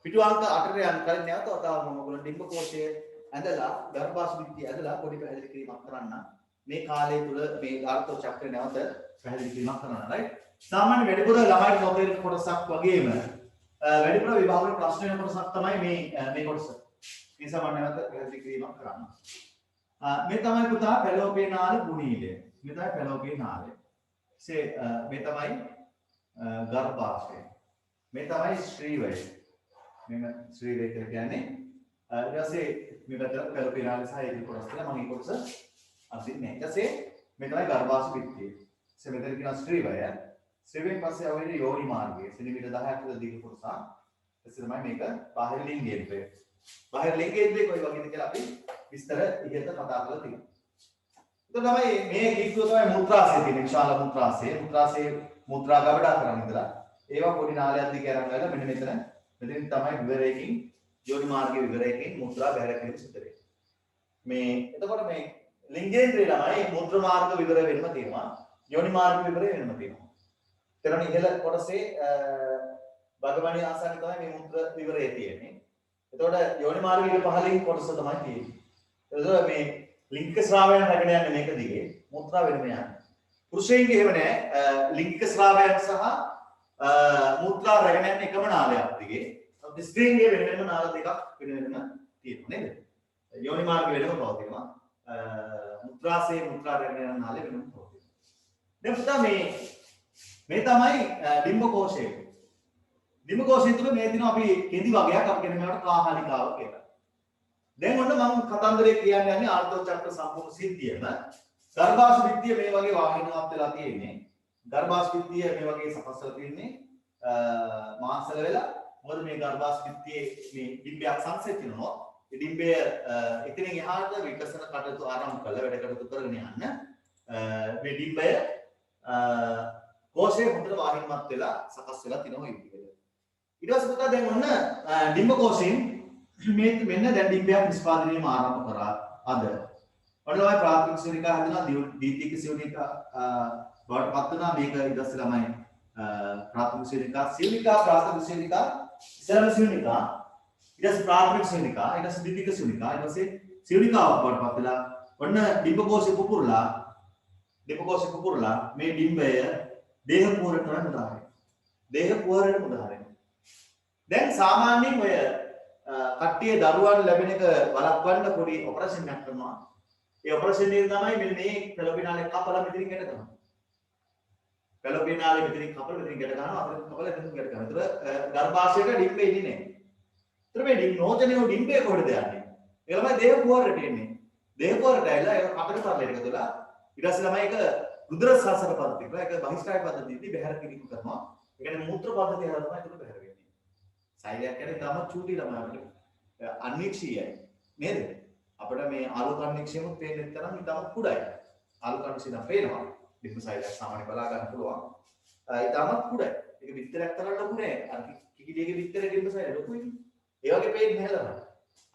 පිටු අංක 8ට යන කලින් නැවත වතාවක් මම ඔයගොල්ලෝ ඩිම්බකෝෂය ඇඳලා ගර්භාෂ්පිතිය ඇඳලා පොඩි පැහැදිලි කිරීමක් කරන්න. මේ කාලය තුල මේ ආර්ථෝ චක්‍රය නැවත පැහැදිලි කිරීමක් කරන්න. right? සාමාන්‍ය වැඩිපුර ළමයිට නොතේරෙන කොටසක් වගේම වැඩිපුර විභාගවල ප්‍රශ්න වෙන කොටසක් තමයි මේ කොටස. මේ සාමාන්‍ය නැවත පැහැදිලි කිරීමක් කරන්න. මේ තමයි පුතා පැලෝපිය නාල ගුණීලය. මේ තමයි පැලෝපිය නාලය. මේ තමයි ගර්භාෂය. මේ තමයි ශ්‍රීවය. මෙන්න ශ්‍රීවය කියලා කියන්නේ ඊට පස්සේ මේ පැත්තට පැලෝපිය නාලය සහ ඒක කොටස් කියලා මම මේ කොටස අදින්නේ. ඊට පස්සේ මේ තමයි ගර්භාෂ පිටිය. මෙතන කියන ශ්‍රීවය. ශ්‍රීවයෙන් පස්සේ ආවෙන්නේ යෝනි මාර්ගය. සෙන්ටිමීටර් 10ක් විතර දිග කොටසක්. ඊට තමයි මේක බාහිර ලිංගේන්ද්‍රය. බාහිර ලිංගේන්ද්‍රය කොයි වගේද කියලා අපි විස්තර ඉහත කතා කරලා තියෙනවා. තමයි මේ කිව්ව තමයි මුත්‍රාශය තියෙන විශාල මුත්‍රාශය. මුත්‍රාශයේ මුත්‍රා ගබඩා කරන් ඉඳලා ඒවා පොඩි නාලයක් දිගේ අරන් ගිහලා මෙන්න මෙතනින් තමයි විවරයකින් යෝනි මාර්ගයේ විවරයකින් මුත්‍රා බැහැර කිරීම සිදු වෙන්නේ. මේ එතකොට මේ ලිංගේන්ද්‍රය ළමයි මුත්‍ර මාර්ග විවර වෙන්නම තියෙනවා. යෝනි මාර්ග විවරය වෙන්නම තියෙනවා. ඊතරම් ඉහළ කොටසේ භගමණී ආසන්න තමයි මේ මුත්‍ර විවරය තියෙන්නේ. එතකොට යෝනි මාර්ග ඊට පහළින් කොටස තමයි තියෙන්නේ. එතකොට මේ ලිංගික ස්‍රාවයන් රැගෙන යන්නේ මේක දිගේ මුත්‍රා වෙනම යන්නේ. පුරුෂයන්ගේ එහෙම නැහැ. ලිංගික ස්‍රාවයන් සහ මුත්‍රා රැගෙන යන්නේ එකම නාලයක් දිගේ. ස්ත්‍රීන්ගේ වෙන වෙනම නාල දෙකක් වෙන වෙනම තියෙනවා නේද? යෝනි මාර්ග වෙනම පවතිනවා. මුත්‍රාශයේ මුත්‍රා රැගෙන යන නාලය වෙනම පවතිනවා. දැන් පුතා මේ තමයි ඩිම්බකෝෂය. ඩිම්බකෝෂය තුළ මේ දින අපි කෙඳි වගයක් අපි කියන මේවට කාහලිකාව කියලා. දැන් ඔන්න මම කතන්දරේ කියන්න යන්නේ ආර්ථෝ චක්‍ර සම්පූර්ණ සිද්ධියම ගර්භාෂ්පිතිය මේ වගේ වාහිනාවක් වෙලා තියෙන්නේ. ගර්භාෂ්පිතිය මේ වගේ සකස් වෙලා තියෙන්නේ මාංශල වෙලා. මොකද මේ ගර්භාෂ්පිතියේ මේ ඩිම්බයක් සංසෙච්චිනවා. ඒ ඩිම්බය එතනින් එහාට විකසන කටයුතු ආරම්භ කළ වැඩ කටයුතු කරගෙන යන්න මේ ඩිම්බය කෝෂයේ හොඳට වාහිනමත් වෙලා සකස් වෙලා තිනවා විදිහට. ඊට පස්සේ පුතා දැන් ඔන්න ඩිම්බකෝෂයෙන් මෙන්න දැන් ඩිම්බයක් නිෂ්පාදනය වීම ආරම්භ කරා අද. ඔන්න ඔය ප්‍රාථමික ශූන්‍යතා හදනවා ද්විතීයික ශූන්‍යතා බවට පත් වෙනවා මේක ඊට පස්සේ ළමයි ප්‍රාථමික ශූන්‍යතා ප්‍රාථමික ශූන්‍යතා ඉස්සරහ ශූන්‍යතා ඊට පස්සේ ප්‍රාථමික ශූන්‍යතා ඊට පස්සේ ද්විතීයික ශූන්‍යතා ඊට පස්සේ ශූන්‍යතාවක් බවට පත් වෙලා ඔන්න ඩිම්බකෝෂය පුපුරලා මේ ඩිම්බය දේහ පුවරට උදාහරණයක්. දේහ පුවරට උදාහරණයක්. දැන් සාමාන්‍යයෙන් ඔය කට්ටිය දරුවන් ලැබෙන එක වළක්වන්න පොඩි ඔපරේෂන් එකක් කරනවා. ඒ ඔපරේෂන් එකේ තමයි මෙන්න මේ පෙළොපිනාලේ කපලා මෙතනින් එන්න තමයි. ෆැලොපියන් නාලය මෙතනින් කපලා මෙතනින් ගැට ගන්නවා අතරින් කපලා එතනින් ගැට ගන්නවා. ඒතර ගර්භාෂයට ඩිම්බේ ඉන්නේ නැහැ. ඒතර මේ නෝජනේ ඩිම්බේ කොහෙද යන්නේ? ඒක තමයි දේහ කුහරට එන්නේ. දේහ කුහරට ඇවිල්ලා ඒක කපට කරලා එකතු වෙලා ඊට පස්සේ තමයි ඒක රුධිර ශාසන පද්ධතිය කියලා ඒක බහිස්ථාය පද්ධතියදී බහැර කිරීම කරනවා. ඒ කියන්නේ මූත්‍ර පද්ධතිය හරහා තමයි ඒක බහැර වෙන්නේ. සෛලයක් කියන්නේ තම චූටි ළමයාට අනික්ෂීයයි නේද? අපිට මේ ආලෝකනික්ෂයමුත් පේන්නේ තරම් ඉතාම කුඩායි. ආලෝකනික්ෂය නම් පේනවා. ඩිම්බ සෛලයක් සාමාන්‍ය බලා ගන්න පුළුවන්. ඉතාමත් කුඩායි. ඒක විස්තරයක් තරම් ලොකු නෑ. අර කිකිලියගේ විස්තරේ ඩිම්බ සෛල ලොකුයි. ඒ වගේ පේන්නේ නැහැ ළමයි.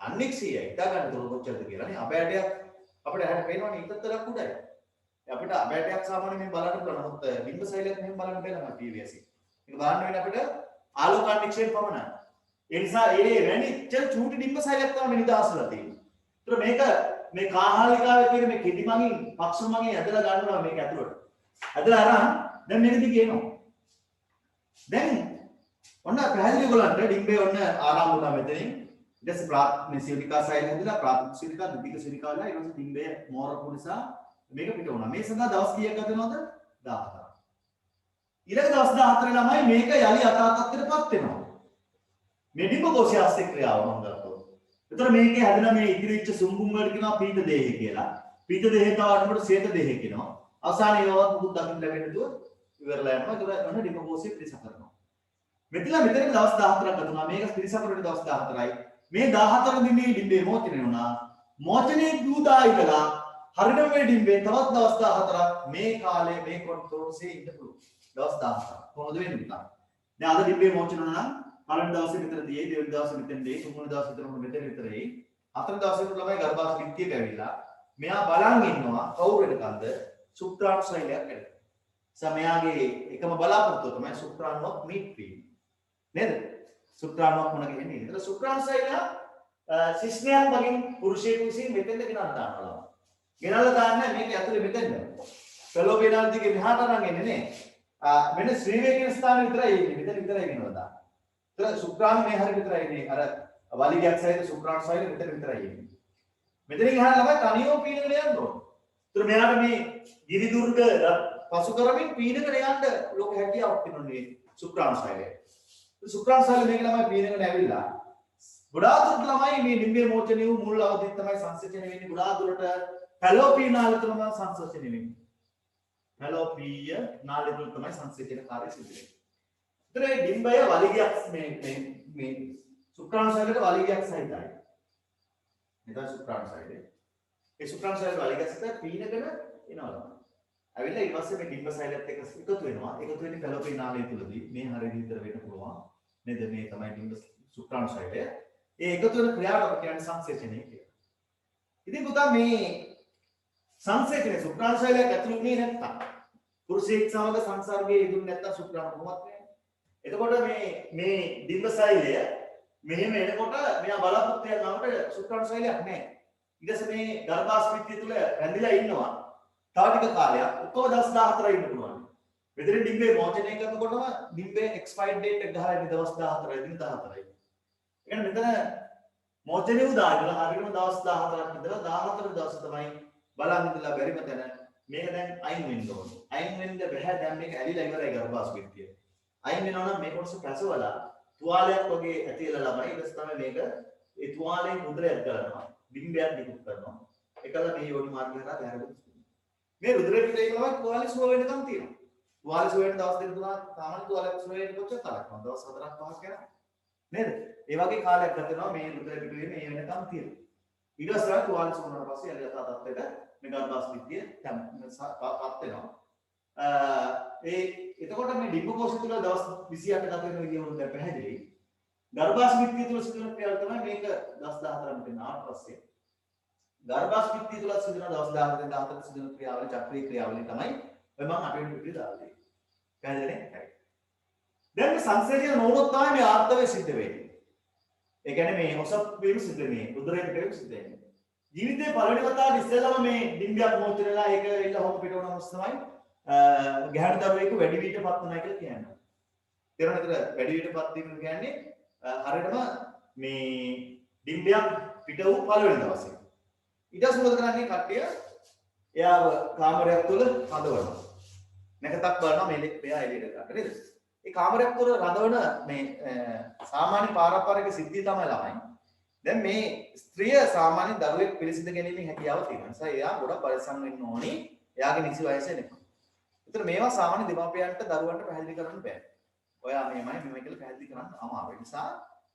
අනික්ෂීයයි. හිතා ගන්න දුර කොච්චරද කියලා නේ. අබෑටයක් අපිට ඇහැට පේනවනේ ඊටතර කුඩායි. අපිට අබෑටයක් සාමාන්‍යයෙන් බලන්න පුළුවන්. නමුත් ඩිම්බ සෛලයක් මෙහෙම බලන්න බැහැ ළමයි ටීවී එකේ. ඒක බලන්න වෙන්නේ අපිට ආලෝකනික්ෂයෙන් පමණයි. ඒ නිසා ඒ වැනි චූටි ඩිම්බ සෛලයක් තමයි නිදාසලා තියෙන්නේ. ඒතර මේක මේ කාහාලිකාවේ තියෙන මේ කිඩි මගින් පක්ෂ මගින් ඇදලා ගන්නවා මේක ඇතුළට. ඇදලා අරන් දැන් මේක දිගේ එනවා. දැන් ඔන්න පැහැදිලි ඔයගලන්ට ඩිම්බේ ඔන්න ආරම්භ වුණා මෙතනින්. ඊට පස්සේ ප්‍රාථමික සිලිකා සෛල හැදිලා ප්‍රාථමික සිලිකා ද්විතීක සිලිකා වල ඊට පස්සේ ඩිම්බේ මෝරපු නිසා මේක පිට වුණා. මේ සඳහා දවස් කීයක් ගත වෙනවද? 14ක්. ඊළඟ දවස් 14 ළමයි මේක යලි යථා තත්ත්වයටපත් වෙනවා. මේ ඩිම්බ කෝෂය ආස්තික ක්‍රියාව මම ගත්තා. එතකොට මේකේ හැදෙන මේ ඉදිරිච්ච සුම්බුම් වලට කියනවා පීත දේහය කියලා. පීත දේහය තවන්නකොට ශ්වේත දේහය කියනවා. අවසානයේ ඒවත් මුකුත් දකින්න ලැබෙන්නේ නැතුව ඉවරලා යනවා. ඒක ඔන්න ඩිම්බ කෝෂය පිරිස කරනවා. මෙතන දවස් 14ක් ගත වුණා. මේක පිරිස කරනකොට දවස් 14යි. මේ 14 දිනේ ඩිම්බේ මෝචනය වුණා. මෝචනයේ දුදා ඉඳලා හරියටම මේ ඩිම්බේ තවත් දවස් 14ක් මේ කාලේ මේ කොට්ටෝසේ ඉන්න පුළුවන්. දවස් 14ක්. කොහොමද වෙන්නේ පුතා? දැන් අද ඩිම්බේ මෝචන වුණා නම් පළවෙනි දවසේ විතර තියෙයි, දෙවෙනි දවසේ මෙතෙන් දෙයි, තුන්වෙනි දවසේ විතර මෙතෙන් විතරයි. හතරවෙනි දවසේ ළමයි ගර්භාෂ පිටියට ඇවිල්ලා මෙයා බලන් ඉන්නවා කවුරු වෙනකන්ද සුක්‍රාණු සෛලයක් ඇති. සමයාගේ එකම බලාපොරොත්තුව තමයි සුක්‍රාණුවක් මීට් වීම. නේද? සුක්‍රාණුවක් මොන කියන්නේ? ඒතර සුක්‍රාණු සෛලය ශිෂ්ණයක් මගින් පුරුෂයෙකු විසින් මෙතෙන්ද ගෙනල්ලා දානවා. ගෙනල්ලා දාන්නේ මේක ඇතුලේ මෙතෙන්ද. ෆැලෝපියන් දිගේ මෙහාට අරන් එන්නේ නේ. මෙන්න ශ්‍රීවේ කියන ස්ථානේ විතරයි එන්නේ. මෙතන විතරයි ගෙනල්ලා දාන්නේ. ඒතර සුක්‍රාණු මේ හරිය විතරයි ඉන්නේ. අර වලිගයක් සහිත සුක්‍රාණු සෛල මෙතන විතරයි ඉන්නේ. මෙතනින් එහාට ළමයි තනියම පීනගෙන යන්න ඕන. ඒතර මෙයාට මේ ගිරි දුර්ග පසු කරමින් පීනගෙන යන්න ලොකු හැකියාවක් තියෙනුනේ සුක්‍රාණු සෛලය. සුක්‍රාණු සෛල මේක ළමයි පීනගෙන ඇවිල්ලා ගොඩාක් දුරට ළමයි මේ නිම්බේ මෝචනයේ මුල් අවධියේ තමයි සංසේචනය වෙන්නේ. ගොඩාක් දුරට ෆැලෝපියන් නාලය තුලම සංසේචනය වෙන්නේ. ෆැලෝපියන් නාලය තුල තමයි සංසේචන කාර්යය සිදු වෙන්නේ. ඒතර මේ ඩිම්බය වලිගයක් මේ සුක්‍රාණු සෛලයට වලිගයක් සහිතයි. මෙතන සුක්‍රාණු සෛලය. ඒ සුක්‍රාණු සෛලයට වලිගයක් සහිත පීනගෙන එනවා. ඇවිල්ලා ඊට පස්සේ මේ ඩිම්බ සෛලයත් එක්ක එකතු වෙනවා. එකතු වෙන්නේ ෆැලෝපියන් නාලය තුලදී. මේ හරියට විතර වෙන්න පුළුවන්. නේද? මේ තමයි ඩිම්බ සුක්‍රාණු සෛලය. ඒ එකතු වෙන ක්‍රියාවට අපි කියන්නේ සංසේචනය කියලා. ඉතින් පුතා මේ සංසේචනය සුක්‍රාණු සෛලයක් ඇතුළු වෙන්නේ නැත්තම් පුරුෂයෙක් සමග සංසර්ගයේ යෙදුනේ නැත්තම් සුක්‍රාණු කොහොමවත් නැහැ. එතකොට මේ ඩිම්බ සෛලය මෙහෙම එනකොට මෙයා බලාපොරොත්තු වෙනවට සුක්‍රාණු සෛලයක් නැහැ. ඊට පස්සේ මේ ගර්භාෂ්පිතිය තුල රැඳිලා ඉන්නවා. තව ටික කාලයක් ඔක්කොම දවස් 14 ඉන්න පුළුවන්. මෙතන ඩිම්බේ මෝචනය කරනකොටම ඩිම්බේ එක්ස්පයර්ඩ් ඩේට් එක ගහලා ඉන්නේ දවස් 14යි දින 14යි. ඒ කියන්නේ මෙතන මෝචනය උදා ඉඳලා හරියටම දවස් 14ක් ඉඳලා 14 දවස් තමයි බලන් ඉඳලා බැරිම තැන මේක දැන් අයින් වෙන්න ඕනේ. අයින් වෙන්න බැහැ දැන් මේක ඇලිලා ඉවරයි ගර්භාෂ්පිතිය. අයින් වෙනවා නම් මේ කොටස පැසවලා තුවාලයක් වගේ ඇතිලා ළමයි ඊට පස්සේ තමයි මේක ඒ තුවාලයෙන් මුද්‍රයක් ගන්නවා. ඩිම්බයක් නිකුත් කරනවා. ඒකල මේ යෝනි මාර්ගය හරහා බැහැරෙන්න. මේ රුධිරය පිටේ ගලවත් තුවාලේ සුව වෙනකම් තියෙනවා. තුවාලේ සුව වෙන දවස් දෙක තුනක් සාමාන්‍ය තුවාලයක් සුව වෙන කොච්චර කාලයක් වන්ද දවස් 4ක් 5ක් යනවා. නේද? ඒ වගේ කාලයක් ගත වෙනවා මේ රුධිරය පිටේ මේ වෙනකම් තියෙනවා. ඊට පස්සේ තුවාලේ සුව වුණාට පස්සේ එළියට තත්ත්වයට මේ ගර්භාෂ්පිතිය පත් වෙනවා. එතකොට මේ ඩිම්බ කෝෂය තුල දවස් 28 ගත වෙන විදිය වුණා පැහැදිලි. ගර්භාෂ්පිතිය තුල සිදුවන ක්‍රියාව තමයි මේක දවස් 14ක් වෙන ආවට පස්සේ ගර්භාෂ්පිතිය තුල සිදුවන දවස් 14 14 සිදුවන ක්‍රියාවලිය චක්‍රීය ක්‍රියාවලිය තමයි ඔය මම අපේ විදිහට දාලා දෙන්නේ. පැහැදිලිනේ? හරි. දැන් මේ සංසේචන නොවුනොත් තමයි මේ ආර්ධවය සිද්ධ වෙන්නේ. ඒ කියන්නේ මේ ඔසප් වීම සිද්ධ වෙන්නේ රුධිරය පිටවීම සිද්ධ වෙන්නේ. ජීවිතේ පළවෙනි වතාවට ඉස්සෙල්ලාම මේ ඩිම්බයක් මෝචනලා ඒක එල්ල හොම පිට වුණාම තමයි ගැහැණු දරුවෙකු වැඩි වීටපත් වුණා කියලා කියනවා. තේරෙනවද? වැඩි වීටපත් වීම කියන්නේ හරියටම මේ ඩිම්බයක් පිට වූ පළවෙනි දවසේ. ඊට පස්සේ මොකද කරන්නේ කට්ටිය? එයාව කාමරයක් තුල හදවනවා. නැකතක් බලනවා මේ මෙයා එළියට ගන්න නේද? ඒ කාමරයක් තුර රඳවන මේ සාමාන්‍ය පාරම්පරික සිද්ධිය තමයි ළමයි. දැන් මේ ස්ත්‍රිය සාමාන්‍ය දරුවෙක් පිළිසිඳ ගැනීමේ හැකියාව තියෙනවා. නිසා එයා ගොඩක් පරිස්සම් වෙන්න ඕනි. එයාගේ නිසි වයස එනකම්. ඒතර මේවා සාමාන්‍ය දෙමාපියන්ට දරුවන්ට පැහැදිලි කරන්න බෑ. ඔයා මෙහෙමයි කියලා පැහැදිලි කරන්න අමාරුයි. නිසා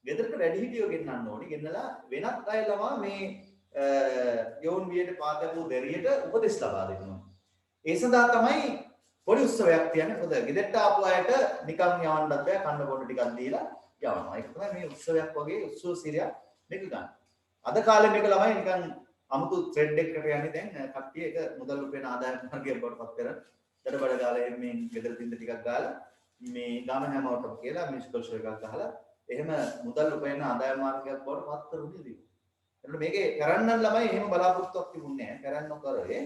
ගෙදරට වැඩිහිටියෝ ගෙන්නන්න ඕනි. ගෙන්නලා වෙනත් අය ළමා මේ යෝන් වියට පාදකෝ දෙරියට උපදෙස් ලබා දෙන්න ඕනි. ඒ සඳහා තමයි පොඩි උත්සවයක් තියන්නේ. මොකද ගෙදරට ආපු අයට නිකන් යවන්නත් බෑ. කන්න බොන්න ටිකක් දීලා යවනවා. ඒක තමයි මේ උත්සවයක් වගේ උත්සව සිරියක් මේක ගන්න. අද කාලේ මේක ළමයි නිකන් අමුතු ත්‍රෙඩ් එකකට යන්නේ දැන් කට්ටිය ඒක මුදල් උපයන ආදායම මාර්ගයක් බවට පත් කරන. දඩබඩ ගාලා මේ ගෙදර තින්ද ටිකක් ගාලා මේ ගාම හැමෝටම කියලා මියුසිකල් ෂෝ එකක් ගහලා එහෙම මුදල් උපයන ආදායම මාර්ගයක් බවට පත් කරුනේ දී. එතකොට මේකේ කරන්න ළමයි එහෙම බලාපොරොත්තුවක් තිබුණේ නැහැ. කරන්න කරේ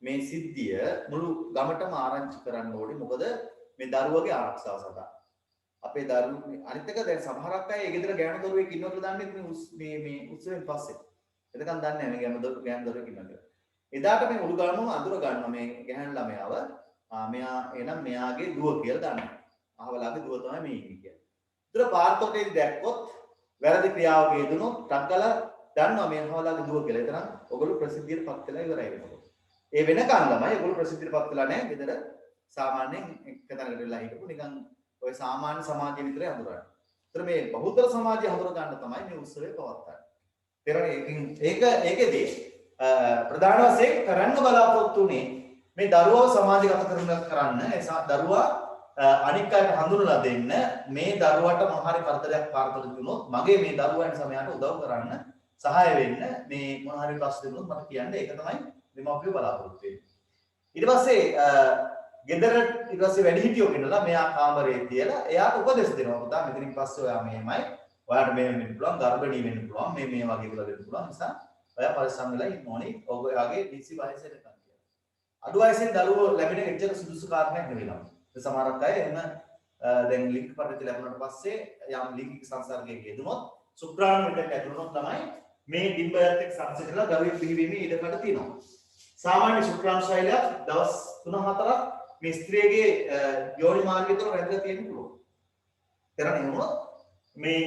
මේ සිද්ධිය මුළු ගමටම ආරංචි කරන්න ඕනේ. මොකද මේ දරුවගේ ආරක්ෂාව සඳහා. අපේ දරුවෝ අනිත් එක දැන් සමහරක් අය ඒ ගෙදර ගෑනු දරුවෙක් ඉන්නවා කියලා දන්නේ මේ උත්සවයෙන් පස්සේ. එතකන් දන්නේ නැහැ මේ ගෑනු දරුවෙක් ඉන්නවා කියලා. එදාට මේ මුළු ගමම අඳුර ගන්නවා මේ ගැහැණු ළමයාව. මෙයා එනම් මෙයාගේ දුව කියලා දන්නවා. අහවලාගේ දුව තමයි මේ ඉන්නේ කියලා. ඒතර පාර්තෝටේදී දැක්කොත් වැරදි ක්‍රියාවක යෙදුනොත් ටක්කලා දන්නවා මේ අහවලාගේ දුව කියලා. එතන ඔයගොල්ලෝ ප්‍රසිද්ධියට පත් වෙලා ඉවරයි වෙනකොට. ඒ වෙනකන් ළමයි ඔයගොල්ලෝ ප්‍රසිද්ධියට පත් වෙලා නැහැ. ගෙදර සාමාන්‍යයෙන් එක තැනකට වෙලා හිටපු නිකන් ඔය සාමාන්‍ය සමාජය විතරයි හඳුරන්නේ. ඒතර මේ බහුතර සමාජය හඳුර ගන්න තමයි මේ උත්සවය පවත්වන්නේ. පෙරණ ඒකෙදී ප්‍රධාන වශයෙන් කරන්න බලාපොරොත්තු වෙන්නේ මේ දරුවව සමාජගත කරන්න දරුවා අනික් අයට හඳුනලා දෙන්න මේ දරුවට මොනහරි කරදරයක් පාරතල දුනොත් මගේ මේ දරුවන් සමයට උදව් කරන්න සහාය වෙන්න මේ මොනහරි ප්‍රශ්න දුනොත් මට කියන්න ඒක තමයි දෙමාපියෝ බලාපොරොත්තු වෙන්නේ. ඊට පස්සේ ගෙදර ඊට පස්සේ වැඩිහිටියෝ කෙනලා මෙයා කාමරේ තියලා එයාට උපදෙස් දෙනවා. පුතා මෙතනින් පස්සේ ඔයා මෙහෙමයි. ඔයාට මෙහෙම වෙන්න පුළුවන්, ගර්භණී වෙන්න පුළුවන්, මේ වගේ දේවල් වෙන්න පුළුවන්. නිසා ඔයා පරිස්සම් වෙලා ඉන්න ඕනේ. ඔයාගේ නිසි වයසට එනකන් කියලා. අඩු වයසෙන් දරුවෝ ලැබෙන එච්චර සුදුසු කාරණයක් නෙවෙයි. සමහරක් අය එහෙම දැන් ලිංග පරිදි ලැබුණාට පස්සේ යම් ලිංගික සංසර්ගයක යෙදුනොත් සුක්‍රාණු වලට ඇතුළුනොත් තමයි මේ ඩිම්බයත් එක්ක සංසර්ගලා දරුවෙක් බිහිවීමේ ඉඩකඩ තියෙනවා. සාමාන්‍ය සුක්‍රාණු ශෛලයක් දවස් 3-4ක් මේ ස්ත්‍රියගේ යෝනි මාර්ගය තුළ රැඳලා තියෙන්න පුළුවන්. එතරම් වුණොත් මේ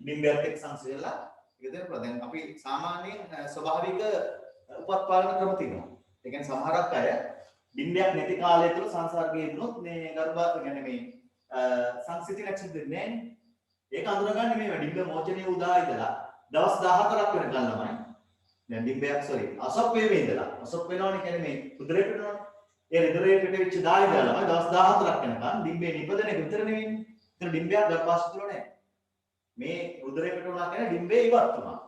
ඩිම්බයත් එක්ක සංසර්ගලා ඉතින් දැන් අපි සාමාන්‍යයෙන් ස්වභාවික උපත් පාලන ක්‍රම තියෙනවා. ඒ කියන්නේ සමහරක් අය ඩිම්බයක් නැති කාලය තුළ සංසර්ගයේ දුනොත් මේ කියන්නේ මේ සංසිතියක් සිද්ධ වෙන්නේ නැහැ. ඒක අඳුරගන්නේ මේ ඩිම්බ මෝචනයේ උදා ඉඳලා දවස් 14ක් වෙනකන් ළමයි. දැන් ඩිම්බයක් අසප්පේ ඉඳලා අසප් වෙනවනේ කියන්නේ මේ උදරේ පිටනවනේ. ඒ උදරේ පිටෙච්ච දායි ඉඳලා ළමයි දවස් 14ක් වෙනකන් ඩිම්බේ නිපදන එක විතර නෙවෙන්නේ. ඒතර ඩිම්බයක් ගර්භාෂය තුළ නැහැ. මේ උදරේ පිටුණා කියන්නේ ඩිම්බේ ඉවත් වුණා.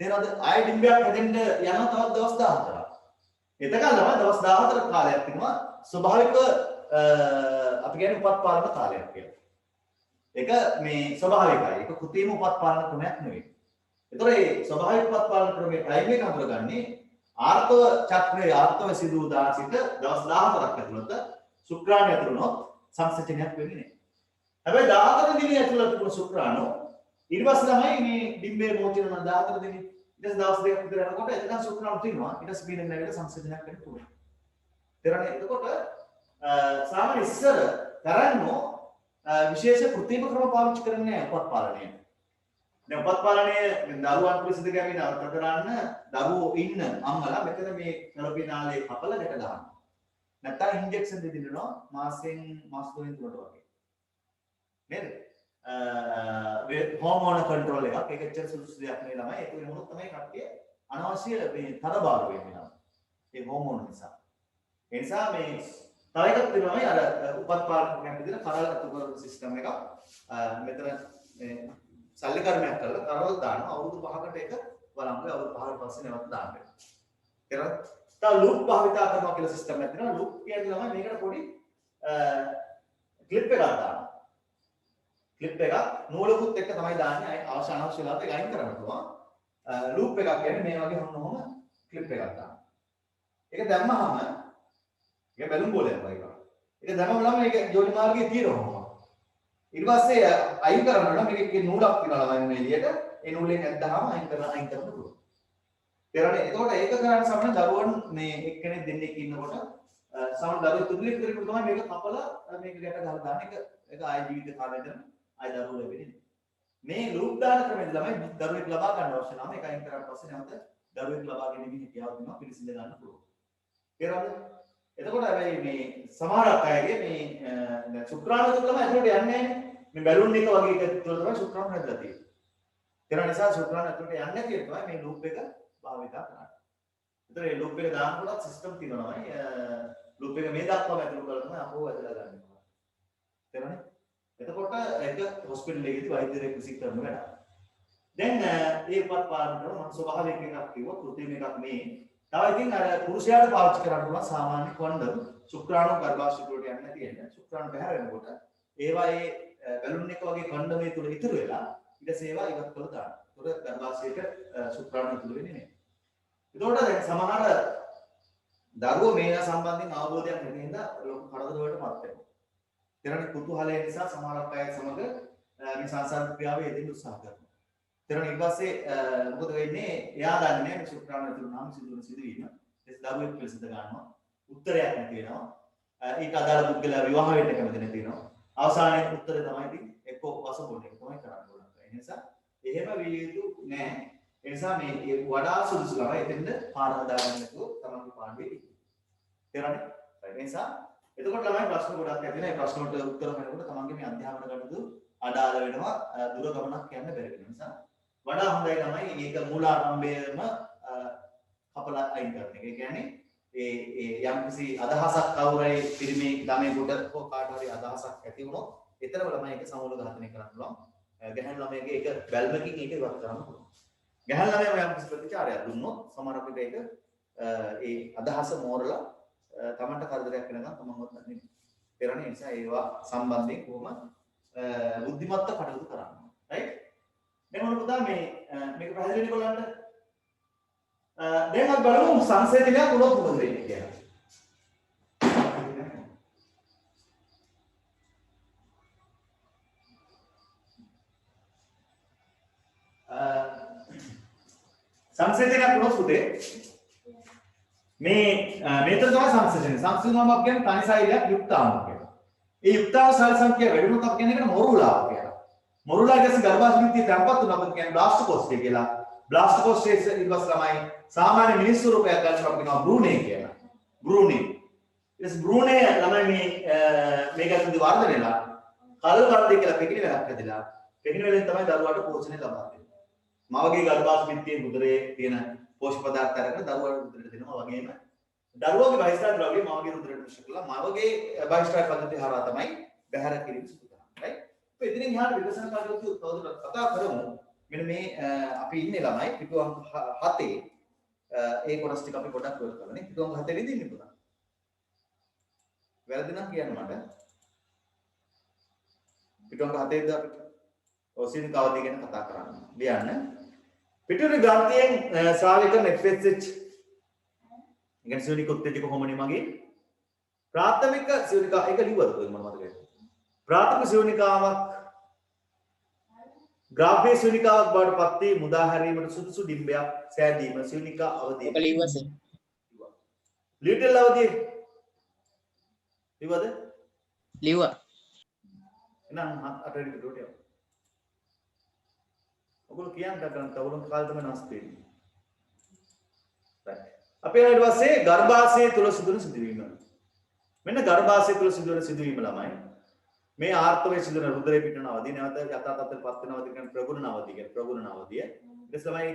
තේරෙනවද? ආයෙ ඩිම්බයක් හැදෙන්න යනවා තවත් දවස් 14ක්. එතකන් ළමයි දවස් 14 කාලයක් තිබුණා ස්වභාවික අපි කියන්නේ උපත් පාලන කාලයක් කියලා. ඒක මේ ස්වභාවිකයි. ඒක කෘත්‍රිම උපත් පාලන ක්‍රමයක් නෙවෙයි. ඒතර මේ ස්වභාවික උපත් පාලන ක්‍රමයේ ටයිම් එක හඳුනගන්නේ ආර්තව චක්‍රයේ ආර්තව සිදු වූ දා සිට දවස් 14ක් ඇතුළත ශුක්‍රාණු ඇතුළනොත් සංසචනයක් වෙන්නේ නැහැ. හැබැයි 14 දින ඇතුළත තිබුණු ශුක්‍රාණු ඊට පස්සේ තමයි මේ ඩිම්බේ මෝචන 14 දින ඊට දවස් දෙකක් විතර යනකොට එතන ශුක්‍රාණු තියෙනවා. ඊට පස්සේ බීනෙන් නැවිලා සංසචනයක් වෙන්න පුළුවන්. තේරෙනවද? එතකොට සාමාන්‍ය ඉස්සර කරන්නෝ විශේෂ කෘත්‍රිම ක්‍රම පාවිච්චි කරන්නේ නැහැ උපත් පාලනයේ. දැන් උපත් පාලනයේ දරුවන් පිළිසිඳ ගැනීම නතර කරන්න දරුවෝ ඉන්න අම්මලා මෙතන මේ කලපිනාලේ කපලා ගැට ගන්නවා. නැත්නම් ඉන්ජෙක්ෂන් දෙදිනවා මාසෙන් මාස 3 තුනට වගේ. නේද? හෝමෝන කන්ට්‍රෝල් එකක් ඒක ඇත්තට සුදුසු දෙයක් නෙවෙයි ළමයි. ඒක වෙනකොට තමයි කට්ටිය අනවශ්‍ය මේ තදබාර වෙන්නේ. ඒ හෝමෝන නිසා. ඒ නිසා මේ තව එකක් තියෙනවා අර උපත් පාලනයක් විදිහට කරල් අතු කරන සිස්ටම් එකක්. මෙතන සල්ලි කර්මයක් කරලා කරවල දානවා අවුරුදු 5කට එක බලන්න අවුරුදු 5කට පස්සේ නැවත දාන්න. ඒකත් තව ලූප් භාවිතා කරනවා කියලා සිස්ටම් එකක් තියෙනවා. ලූප් කියන්නේ ළමයි මේකට පොඩි ක්ලිප් එකක් දානවා. ක්ලිප් එකක් නූලකුත් එක්ක තමයි දාන්නේ. අවශ්‍ය අනවශ්‍ය වෙලාවට ඒක අයින් කරන්න පුළුවන්. ලූප් එකක් කියන්නේ මේ වගේ හොන්නොම ක්ලිප් එකක් දානවා. ඒක දැම්මහම ඒක බැලුම් බෝලයක් වගේ කරා. ඒක දැම්මම ළමයි ඒක යෝනි මාර්ගයේ තියෙනවා. ඊට පස්සේ අයින් කරනවා මේකේ නූලක් තියෙනවා ළමයි මේ එළියට. ඒ නූලෙන් ඇද්දාම අයින් කරන්න පුළුවන්. තේරෙනවද? එතකොට ඒක කරන්න සමහර දරුවන් මේ එක්කෙනෙක් දෙන්නෙක් ඉන්නකොට සමහර දරුවෝ තුන්ලෙක් විතර තමයි මේක කපලා මේක ගැට ගහලා දාන එක ආය ජීවිත කාලෙටම ආය දරුවෝ ලැබෙන්නේ. මේ ලූප් දාන ක්‍රමෙන් ළමයි දරුවෙක් ලබා ගන්න අවශ්‍ය නම් ඒක අයින් කරාට පස්සේ නැවත දරුවෙක් ලබා ගැනීම හැකියාව දෙනවා පිළිසිඳ ගන්න පුළුවන්. තේරෙනවද? එතකොට හැබැයි මේ සමහරක් අයගේ මේ දැන් ශුක්‍රාණු තුල ළමයි ඇතුළට යන්නේ නැහැ නේ. මේ බැලුන් එක වගේ එකක් තුල තමයි ශුක්‍රාණු හැදලා තියෙන්නේ. ඒ නිසා ශුක්‍රාණු ඇතුළට යන්නේ නැති එක තමයි මේ ලූප් එක භාවිත කරන්නේ. ඒතර මේ ලූප් එක දානකොට සිස්ටම් තියෙනවා නේද? ලූප් එක මේ දක්වාම ඇතුළු කරලා තමයි අපෝ ඇදලා ගන්න. තේරෙනවද? එතකොට ඒක හොස්පිටල් එකේදී වෛද්‍යවරයෙක් විසිට කරන වැඩක්. දැන් ඒකවත් පාරකට මම ස්වභාවික එකක් කිව්වා කෘත්‍රිම එකක් මේ. තව ඉතින් අර පුරුෂයාට පාවිච්චි කරන්න පුළුවන් සාමාන්‍ය කොන්ඩම් ශුක්‍රාණු ගර්භාෂය වලට යන්නේ තියෙන. ශුක්‍රාණු බහැර වෙනකොට ඒවා ඒ බැලුන් එක වගේ කොන්ඩමේ තුල ඉතුරු වෙලා ඊට සේවා ඉවත් කරලා දාන්න. ඒතොර ගර්භාෂයට ශුක්‍රාණු ඉතුරු වෙන්නේ නැහැ. ඒතකොට දැන් සමහර දරුවෝ මේ සම්බන්ධයෙන් අවබෝධයක් නැති හින්දා ලොකු කරදර වලට පත් වෙනවා. ඊතරනේ කුතුහලය නිසා සමහරක් අය සමග මේ සංසාර ක්‍රියාවේ යෙදෙන්න උත්සාහ කරනවා. ඊතරනේ ඊට පස්සේ මොකද වෙන්නේ? එයා දන්නේ නැහැ මේ ශුක්‍රාණු ඇතුළු නම් සිදුවන සිදුවීම. ඒ දරුවෙක් පිළිසිඳ ගන්නවා. උත්තරයක් නැති වෙනවා. ඊට අදාළ පුද්ගලයා විවාහ වෙන්න කැමති නැති වෙනවා. අවසානයේ උත්තරේ තමයි ඉතින් එක්ක වසබොන්න එක තමයි කරන්න ඕන. ඒ නිසා එහෙම විය යුතු නෑ. ඒ නිසා මේ වඩා සුදුසු ළමයි එතෙන්ද පාර හදාගන්න නැතුව තමන්ගේ පාඩුවේ ඉන්න. තේරෙනවද? ඒ නිසා එතකොට ළමයි ප්‍රශ්න ගොඩක් ඇති වෙනවා. ඒ ප්‍රශ්න වලට උත්තර හොයනකොට තමන්ගේ මේ අධ්‍යාපන කටයුතු අඩාල වෙනවා. දුර ගමනක් යන්න බැරි වෙන නිසා වඩා හොඳයි තමයි මේක මූලාරම්භයේම කපලා අයින් කරන එක. ඒ කියන්නේ ඒ යම්කිසි අදහසක් කවුරුයි පිරිමි ළමයෙකුට හෝ කාට හරි අදහසක් ඇති වුණොත් එතරම් ළමයි ඒක සමූල ඝාතනය කරන්න පුළුවන්. ගැහැණු ළමයිගේ ඒක බැල්මකින් ඒක ඉවත් කරන්න පුළුවන්. ගැහැණු ළමයා යම්කිසි ප්‍රතිචාරයක් දුන්නොත් සමහර අපිට ඒක ඒ අදහස මෝරලා තමන්ට කරදරයක් වෙනකම් තමන්වත් දන්නේ නැහැ. පෙරණ නිසා ඒවා සම්බන්ධයෙන් කොහොම බුද්ධිමත්ව කටයුතු කරන්න. රයිට්? දැන් මොන පුතා මේක පැහැදිලි වෙන්නේ කොල්ලන්ට? දැන් අපි බලමු සංසේචනයක් වුණොත් මොකද වෙන්නේ කියලා. සංසේචනයක් වුණොත් පුතේ මේ මේතර තමයි සංසේචනය. සංසේචනම අපි කියන්නේ තනි සෛලයක් යුක්තාණු කියලා. ඒ යුක්තාණු සෛල සංඛ්‍යාව වැඩි වුණොත් අපි කියන්නේ ඒකට මොරුලාව කියලා. මොරුලා ගැස ගර්භාෂ්‍යවිත්‍ය තැම්පත් වුණා අපි කියන්නේ බ්ලාස්ටෝකොස්ටේ කියලා. බ්ලාස්ටෝකොස්ටේ ඉවස් ළමයි සාමාන්‍ය මිනිස් ස්වරූපයක් ගන්න අපි කියනවා බ්‍රූනේ කියලා. බ්‍රූනේ. ඊස් බ්‍රූනේ ළමයි මේක ඇතුළේ වර්ධනය වෙලා කලු කන්දේ කියලා පිටින වෙලක් හැදිලා පිටින වෙලෙන් තමයි දරුවාට පෝෂණය ලබා දෙන්නේ. මවගේ ගර්භාෂ්‍යවිත්‍යයේ උදරයේ තියෙන පෝෂක පදාර්ථ අරගෙන දරුවාට උදරයට දෙනවා වගේම දරුවාගේ බහිස්ථාන ද්‍රව්‍ය මවගේ උදරයට පුෂ කළා මවගේ බහිස්ථාන පද්ධතිය හරහා තමයි බහැර කිරීම සිදු කරන්නේ. රයිට්? අපි ඉතින් එහාට විකසන කටයුතු තවදුරටත් කතා කරමු. මෙන්න මේ අපි ඉන්නේ ළමයි පිටු අංක 7 ඒ කොටස් ටික අපි පොඩ්ඩක් වර්ක් කරලා නේ. පිටු අංක 7 ෙදී ඉන්නේ පුතා. වැරදි නම් කියන්න මට. පිටු අංක 7 ද අපි ඔසින් කවදී ගැන කතා කරන්න. ලියන්න. පිටුවේ ග්‍රන්ථියෙන් ශ්‍රාවක FSH ඉගෙන සිවුනික උත්තේජක හොමනි මගේ ප්‍රාථමික සිවුනිකා එක ලිව්වද මම මතකයි. ප්‍රාථමික සිවුනිකාවක් ග්‍රාෆ්‍ය සිවුනිකාවක් බවට පත් වී මුදා හැරීමට සුදුසු ඩිම්බයක් සෑදීම සිවුනිකා අවධිය. ඔක ලිව්වද? ලියුටල් අවධිය. ලිව්වද? ලිව්වා. එහෙනම් අටවෙනි පිටුවට යමු. ඔගොල්ලෝ කියන්න ගන්න තවලුම් කාලෙ තමයි නැස්ති වෙන්නේ. right. අපි ඊට පස්සේ ගර්භාෂය තුල සිදුවන සිදුවීම. මෙන්න ගර්භාෂය තුල සිදුවන සිදුවීම ළමයි. මේ ආර්තවයේ සිදුවන රුධිරය පිටන අවධිය නැවත යථා තත්ත්වයට පත් වෙන අවධිය කියන්නේ ප්‍රගුණ අවධිය කියන්නේ ප්‍රගුණ අවධිය. ඊට තමයි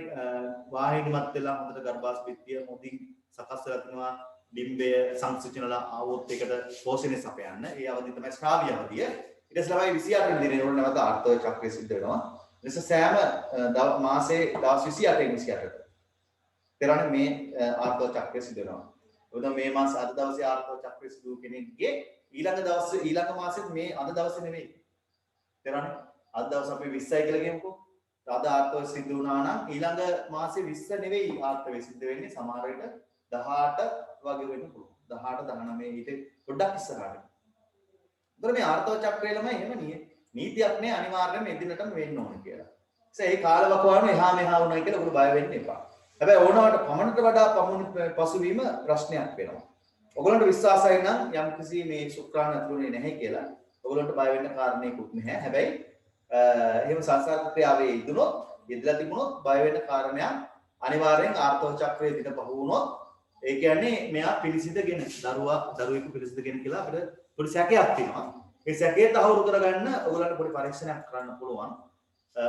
වාහිනිමත් වෙලා හොඳට ගර්භාෂ්පිත්‍ය මොදින් සකස් වෙලා තිනවා ඩිම්බය සංසුචනලා ආවොත් ඒකට පෝෂණය සපයන්න. ඒ අවධිය තමයි ශ්‍රාව්‍ය අවධිය. ඊට පස්සේ තමයි 28 වෙනි දිනේ නැවත ආර්තව චක්‍රය සිද්ධ වෙනවා. නිසා සෑම මාසේ දවස් 28 28ට තේරෙන්නේ මේ ආර්ථව චක්‍රය සිදු වෙනවා. උදේ මේ මාස අද දවසේ ආර්ථව චක්‍රය සිදු කෙනෙක්ගේ ඊළඟ දවසේ ඊළඟ මාසෙත් මේ අද දවසේ නෙමෙයි. තේරෙන්නේ? අද දවස් අපි 20යි කියලා කියමුකෝ. අද ආර්ථව සිදු වුණා නම් ඊළඟ මාසේ 20 නෙවෙයි ආර්ථව සිදු වෙන්නේ සමහර විට 18 වගේ වෙන්න පුළුවන්. 18 19 ඊට පොඩ්ඩක් ඉස්සරහට. ඒතර මේ ආර්ථව චක්‍රය ළමයි එහෙම නීතියක් නේ අනිවාර්යයෙන්ම එදිනටම වෙන්න ඕන කියලා. ඒ කාලවකවානුව එහා මෙහා වුණා කියලා ඔයගොල්ලෝ බය වෙන්න එපා. හැබැයි ඕනවට පමණට වඩා පසුවීම ප්‍රශ්නයක් වෙනවා. ඔයගොල්ලන්ට විශ්වාසයි නම් යම් කිසි මේ ශුක්‍රාණු ඇතුළුනේ නැහැ කියලා ඔයගොල්ලන්ට බය වෙන්න කාරණේකුත් නැහැ. හැබැයි එහෙම සංසාර ක්‍රියාවේ යෙදුනොත් යෙදලා තිබුණොත් බය වෙන්න කාරණයක් අනිවාර්යෙන් ආර්ථව චක්‍රයේ දින පහ වුණොත් ඒ කියන්නේ මෙයා පිළිසිඳගෙන දරුවෙකු පිළිසිඳගෙන කියලා අපිට පොඩි සැකයක් තියෙනවා. ඒ සැකේ තහවුරු කරගන්න ඔයගොල්ලන්ට පොඩි පරීක්ෂණයක් කරන්න පුළුවන්.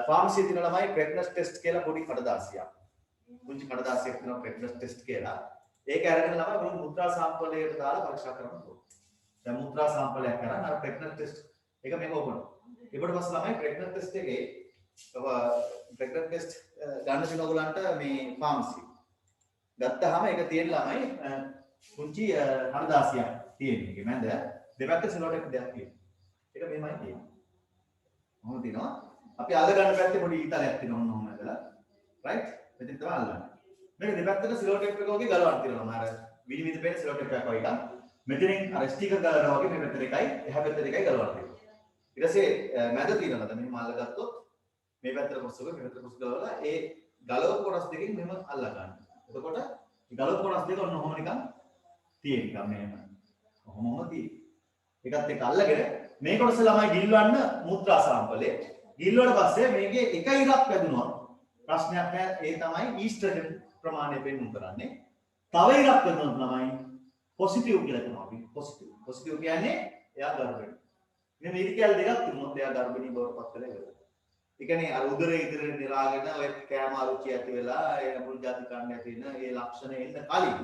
ෆාමසියේ තියෙන ළමයි ප්‍රෙග්නන්ස් ටෙස්ට් කියලා පොඩි කඩදාසියක්. පුංචි කඩදාසියක් තියෙනවා ප්‍රෙග්නන්ස් ටෙස්ට් කියලා. ඒක අරගෙන ළමයි මොන මුත්‍රා සාම්පලයකට දාලා පරීක්ෂා කරන්න පුළුවන්. දැන් මුත්‍රා සාම්පලයක් කරන් අර ප්‍රෙග්නන්ස් ටෙස්ට් එක මේක ඕපන්. ඊට පස්සේ ළමයි ප්‍රෙග්නන්ස් ටෙස්ට් එකේ ප්‍රෙග්නන්ස් ටෙස්ට් ගන්න තියෙන ඔයගොල්ලන්ට මේ ෆාමසි ගත්තාම ඒක තියෙන ළමයි පුංචි කඩදාසියක් තියෙන. ඒකේ මැද දෙපැත්ත සිලෝටෙක් දෙයක් තියෙනවා. ඒක මෙහෙමයි තියෙන්නේ. මොහොම තියෙනවා. අපි අල්ල ගන්න පැත්තේ පොඩි ඊතලයක් තියෙනවා ඔන්න ඔහම ඇදලා. රයිට්? මෙතන තමයි අල්ලන්නේ. මේක දෙපැත්තට සිලෝටෙක් එක වගේ ගලවන්න තියෙනවා. අර විනිවිද පේන සිලෝටෙක් එකක් වගේ එකක්. මෙතනින් අර ස්ටිකර් ගලවනවා වගේ මේ පැත්තට එකයි එහා පැත්තට එකයි ගලවන්න තියෙනවා. ඊට පස්සේ මැද තියෙනවා. දැන් මෙහෙම අල්ල ගත්තොත් මේ පැත්තට කොස්සක මේ පැත්තට කොස් ගලවලා ඒ ගලවපු කොටස් දෙකෙන් මෙහෙම අල්ල ගන්න. එතකොට ගලවපු කොටස් දෙක ඔන්න ඔහම නිකන් තියෙන නිකන් මෙහෙම. ඔහොමම තියෙන්නේ. ඒකත් එක්ක අල්ලගෙන මේ කොටස ළමයි ගිල්වන්න මුත්‍රා සාම්පලේ ගිල්ලුවට පස්සේ මේකේ එක ඉරක් වැදුනොත් ප්‍රශ්නයක් නෑ. ඒ තමයි ඊස්ට්‍රජන් ප්‍රමාණය පෙන්වන්න කරන්නේ. තව ඉරක් වැදුනොත් ළමයි පොසිටිව් කියලා කියනවා අපි. පොසිටිව් කියන්නේ එයා ගර්භණී. මේ මේරිකල් දෙකක් තිබුණොත් එයා ගර්භණී බවට පත් වෙලා ඉවරයි. ඒ කියන්නේ අර උදරේ ඉදිරියට නිරාගෙන ඔය කෑම අරුචි ඇති වෙලා ඒ මුල් ಜಾති කන්න ඇති වෙන ඒ ලක්ෂණ එන්න කලින්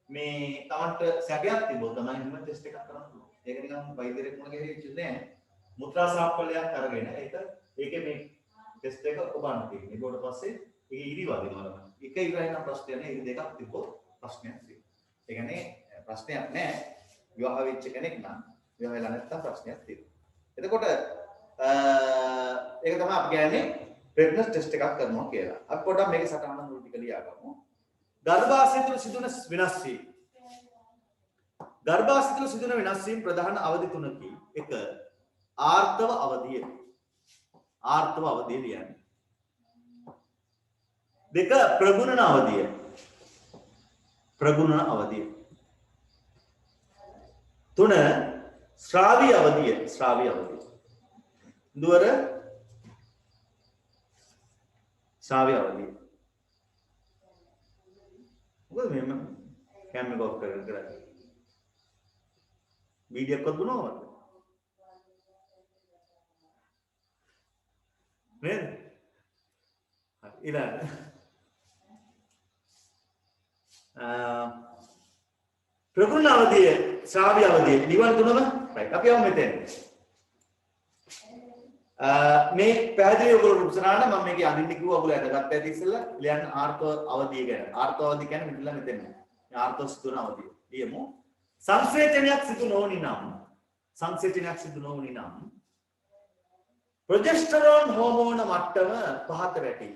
මේ තමන්ට සැකයක් තිබුණොත් තමයි හිම ටෙස්ට් එකක් කරන්න පුළුවන්. ඒක නිකන් වෛද්‍යරෙක් මොන ගෙහෙච්ච නෑ. මුත්‍රා සාම්පලයක් අරගෙන ඒකේ මේ ටෙස්ට් එක ඔබන්න තියෙනවා. ඊට පස්සේ ඒක ඉරි වදිනවා ළමයි. එක ඉරයි නම් ප්‍රශ්නයක් නෑ. ඉරි දෙකක් තිබ්බොත් ප්‍රශ්නයක් තියෙනවා. ඒ කියන්නේ ප්‍රශ්නයක් නෑ. විවාහ වෙච්ච කෙනෙක් නම් විවාහ වෙලා නැත්නම් ප්‍රශ්නයක් තියෙනවා. එතකොට ඒක තමයි අපි කියන්නේ ප්‍රෙග්නන්ස් ටෙස්ට් එකක් කරනවා කියලා. අපි පොඩ්ඩක් මේක සටහන මුල් ටික ලියාගමු. ගර්භාෂය තුළ සිදුවන වෙනස් වීම. ගර්භාෂය තුළ සිදුවන වෙනස් වීම ප්‍රධාන අවධි තුනකි. 1. ආර්තව අවධිය. ආර්තව අවධිය කියන්නේ. 2. ප්‍රගුණන අවධිය. ප්‍රගුණන අවධිය. 3. ශ්‍රාවී අවධිය. ශ්‍රාවී අවධිය. දුවර ශ්‍රාවී අවධිය. මොකද මෙහෙම කැම් එක ඔෆ් කරගෙන කරන්නේ. වීඩියෝ එකක් දුනවද? නේද? හරි ඊළඟ ප්‍රගුණ අවධිය ශ්‍රාවී අවධිය නිවන තුනම රයිට් අපි යමු මෙතෙන්. මේ පැහැදිලි ඔයගොල්ලෝ උත්සාහන මම මේකේ අඳින්න කිව්වා ඔයගොල්ලෝ අදගත්ත ඇති ඉස්සෙල්ලා ලියන්න ආර්ථව අවධිය ගැන. ආර්ථව අවධිය කියන්නේ මෙතන මෙතන. මේ ආර්ථව සිදුවන අවධිය. ලියමු. සංශ්ලේෂණයක් සිදු නොවන නම් ප්‍රොජෙස්ටරෝන් හෝමෝන මට්ටම පහත වැටේ.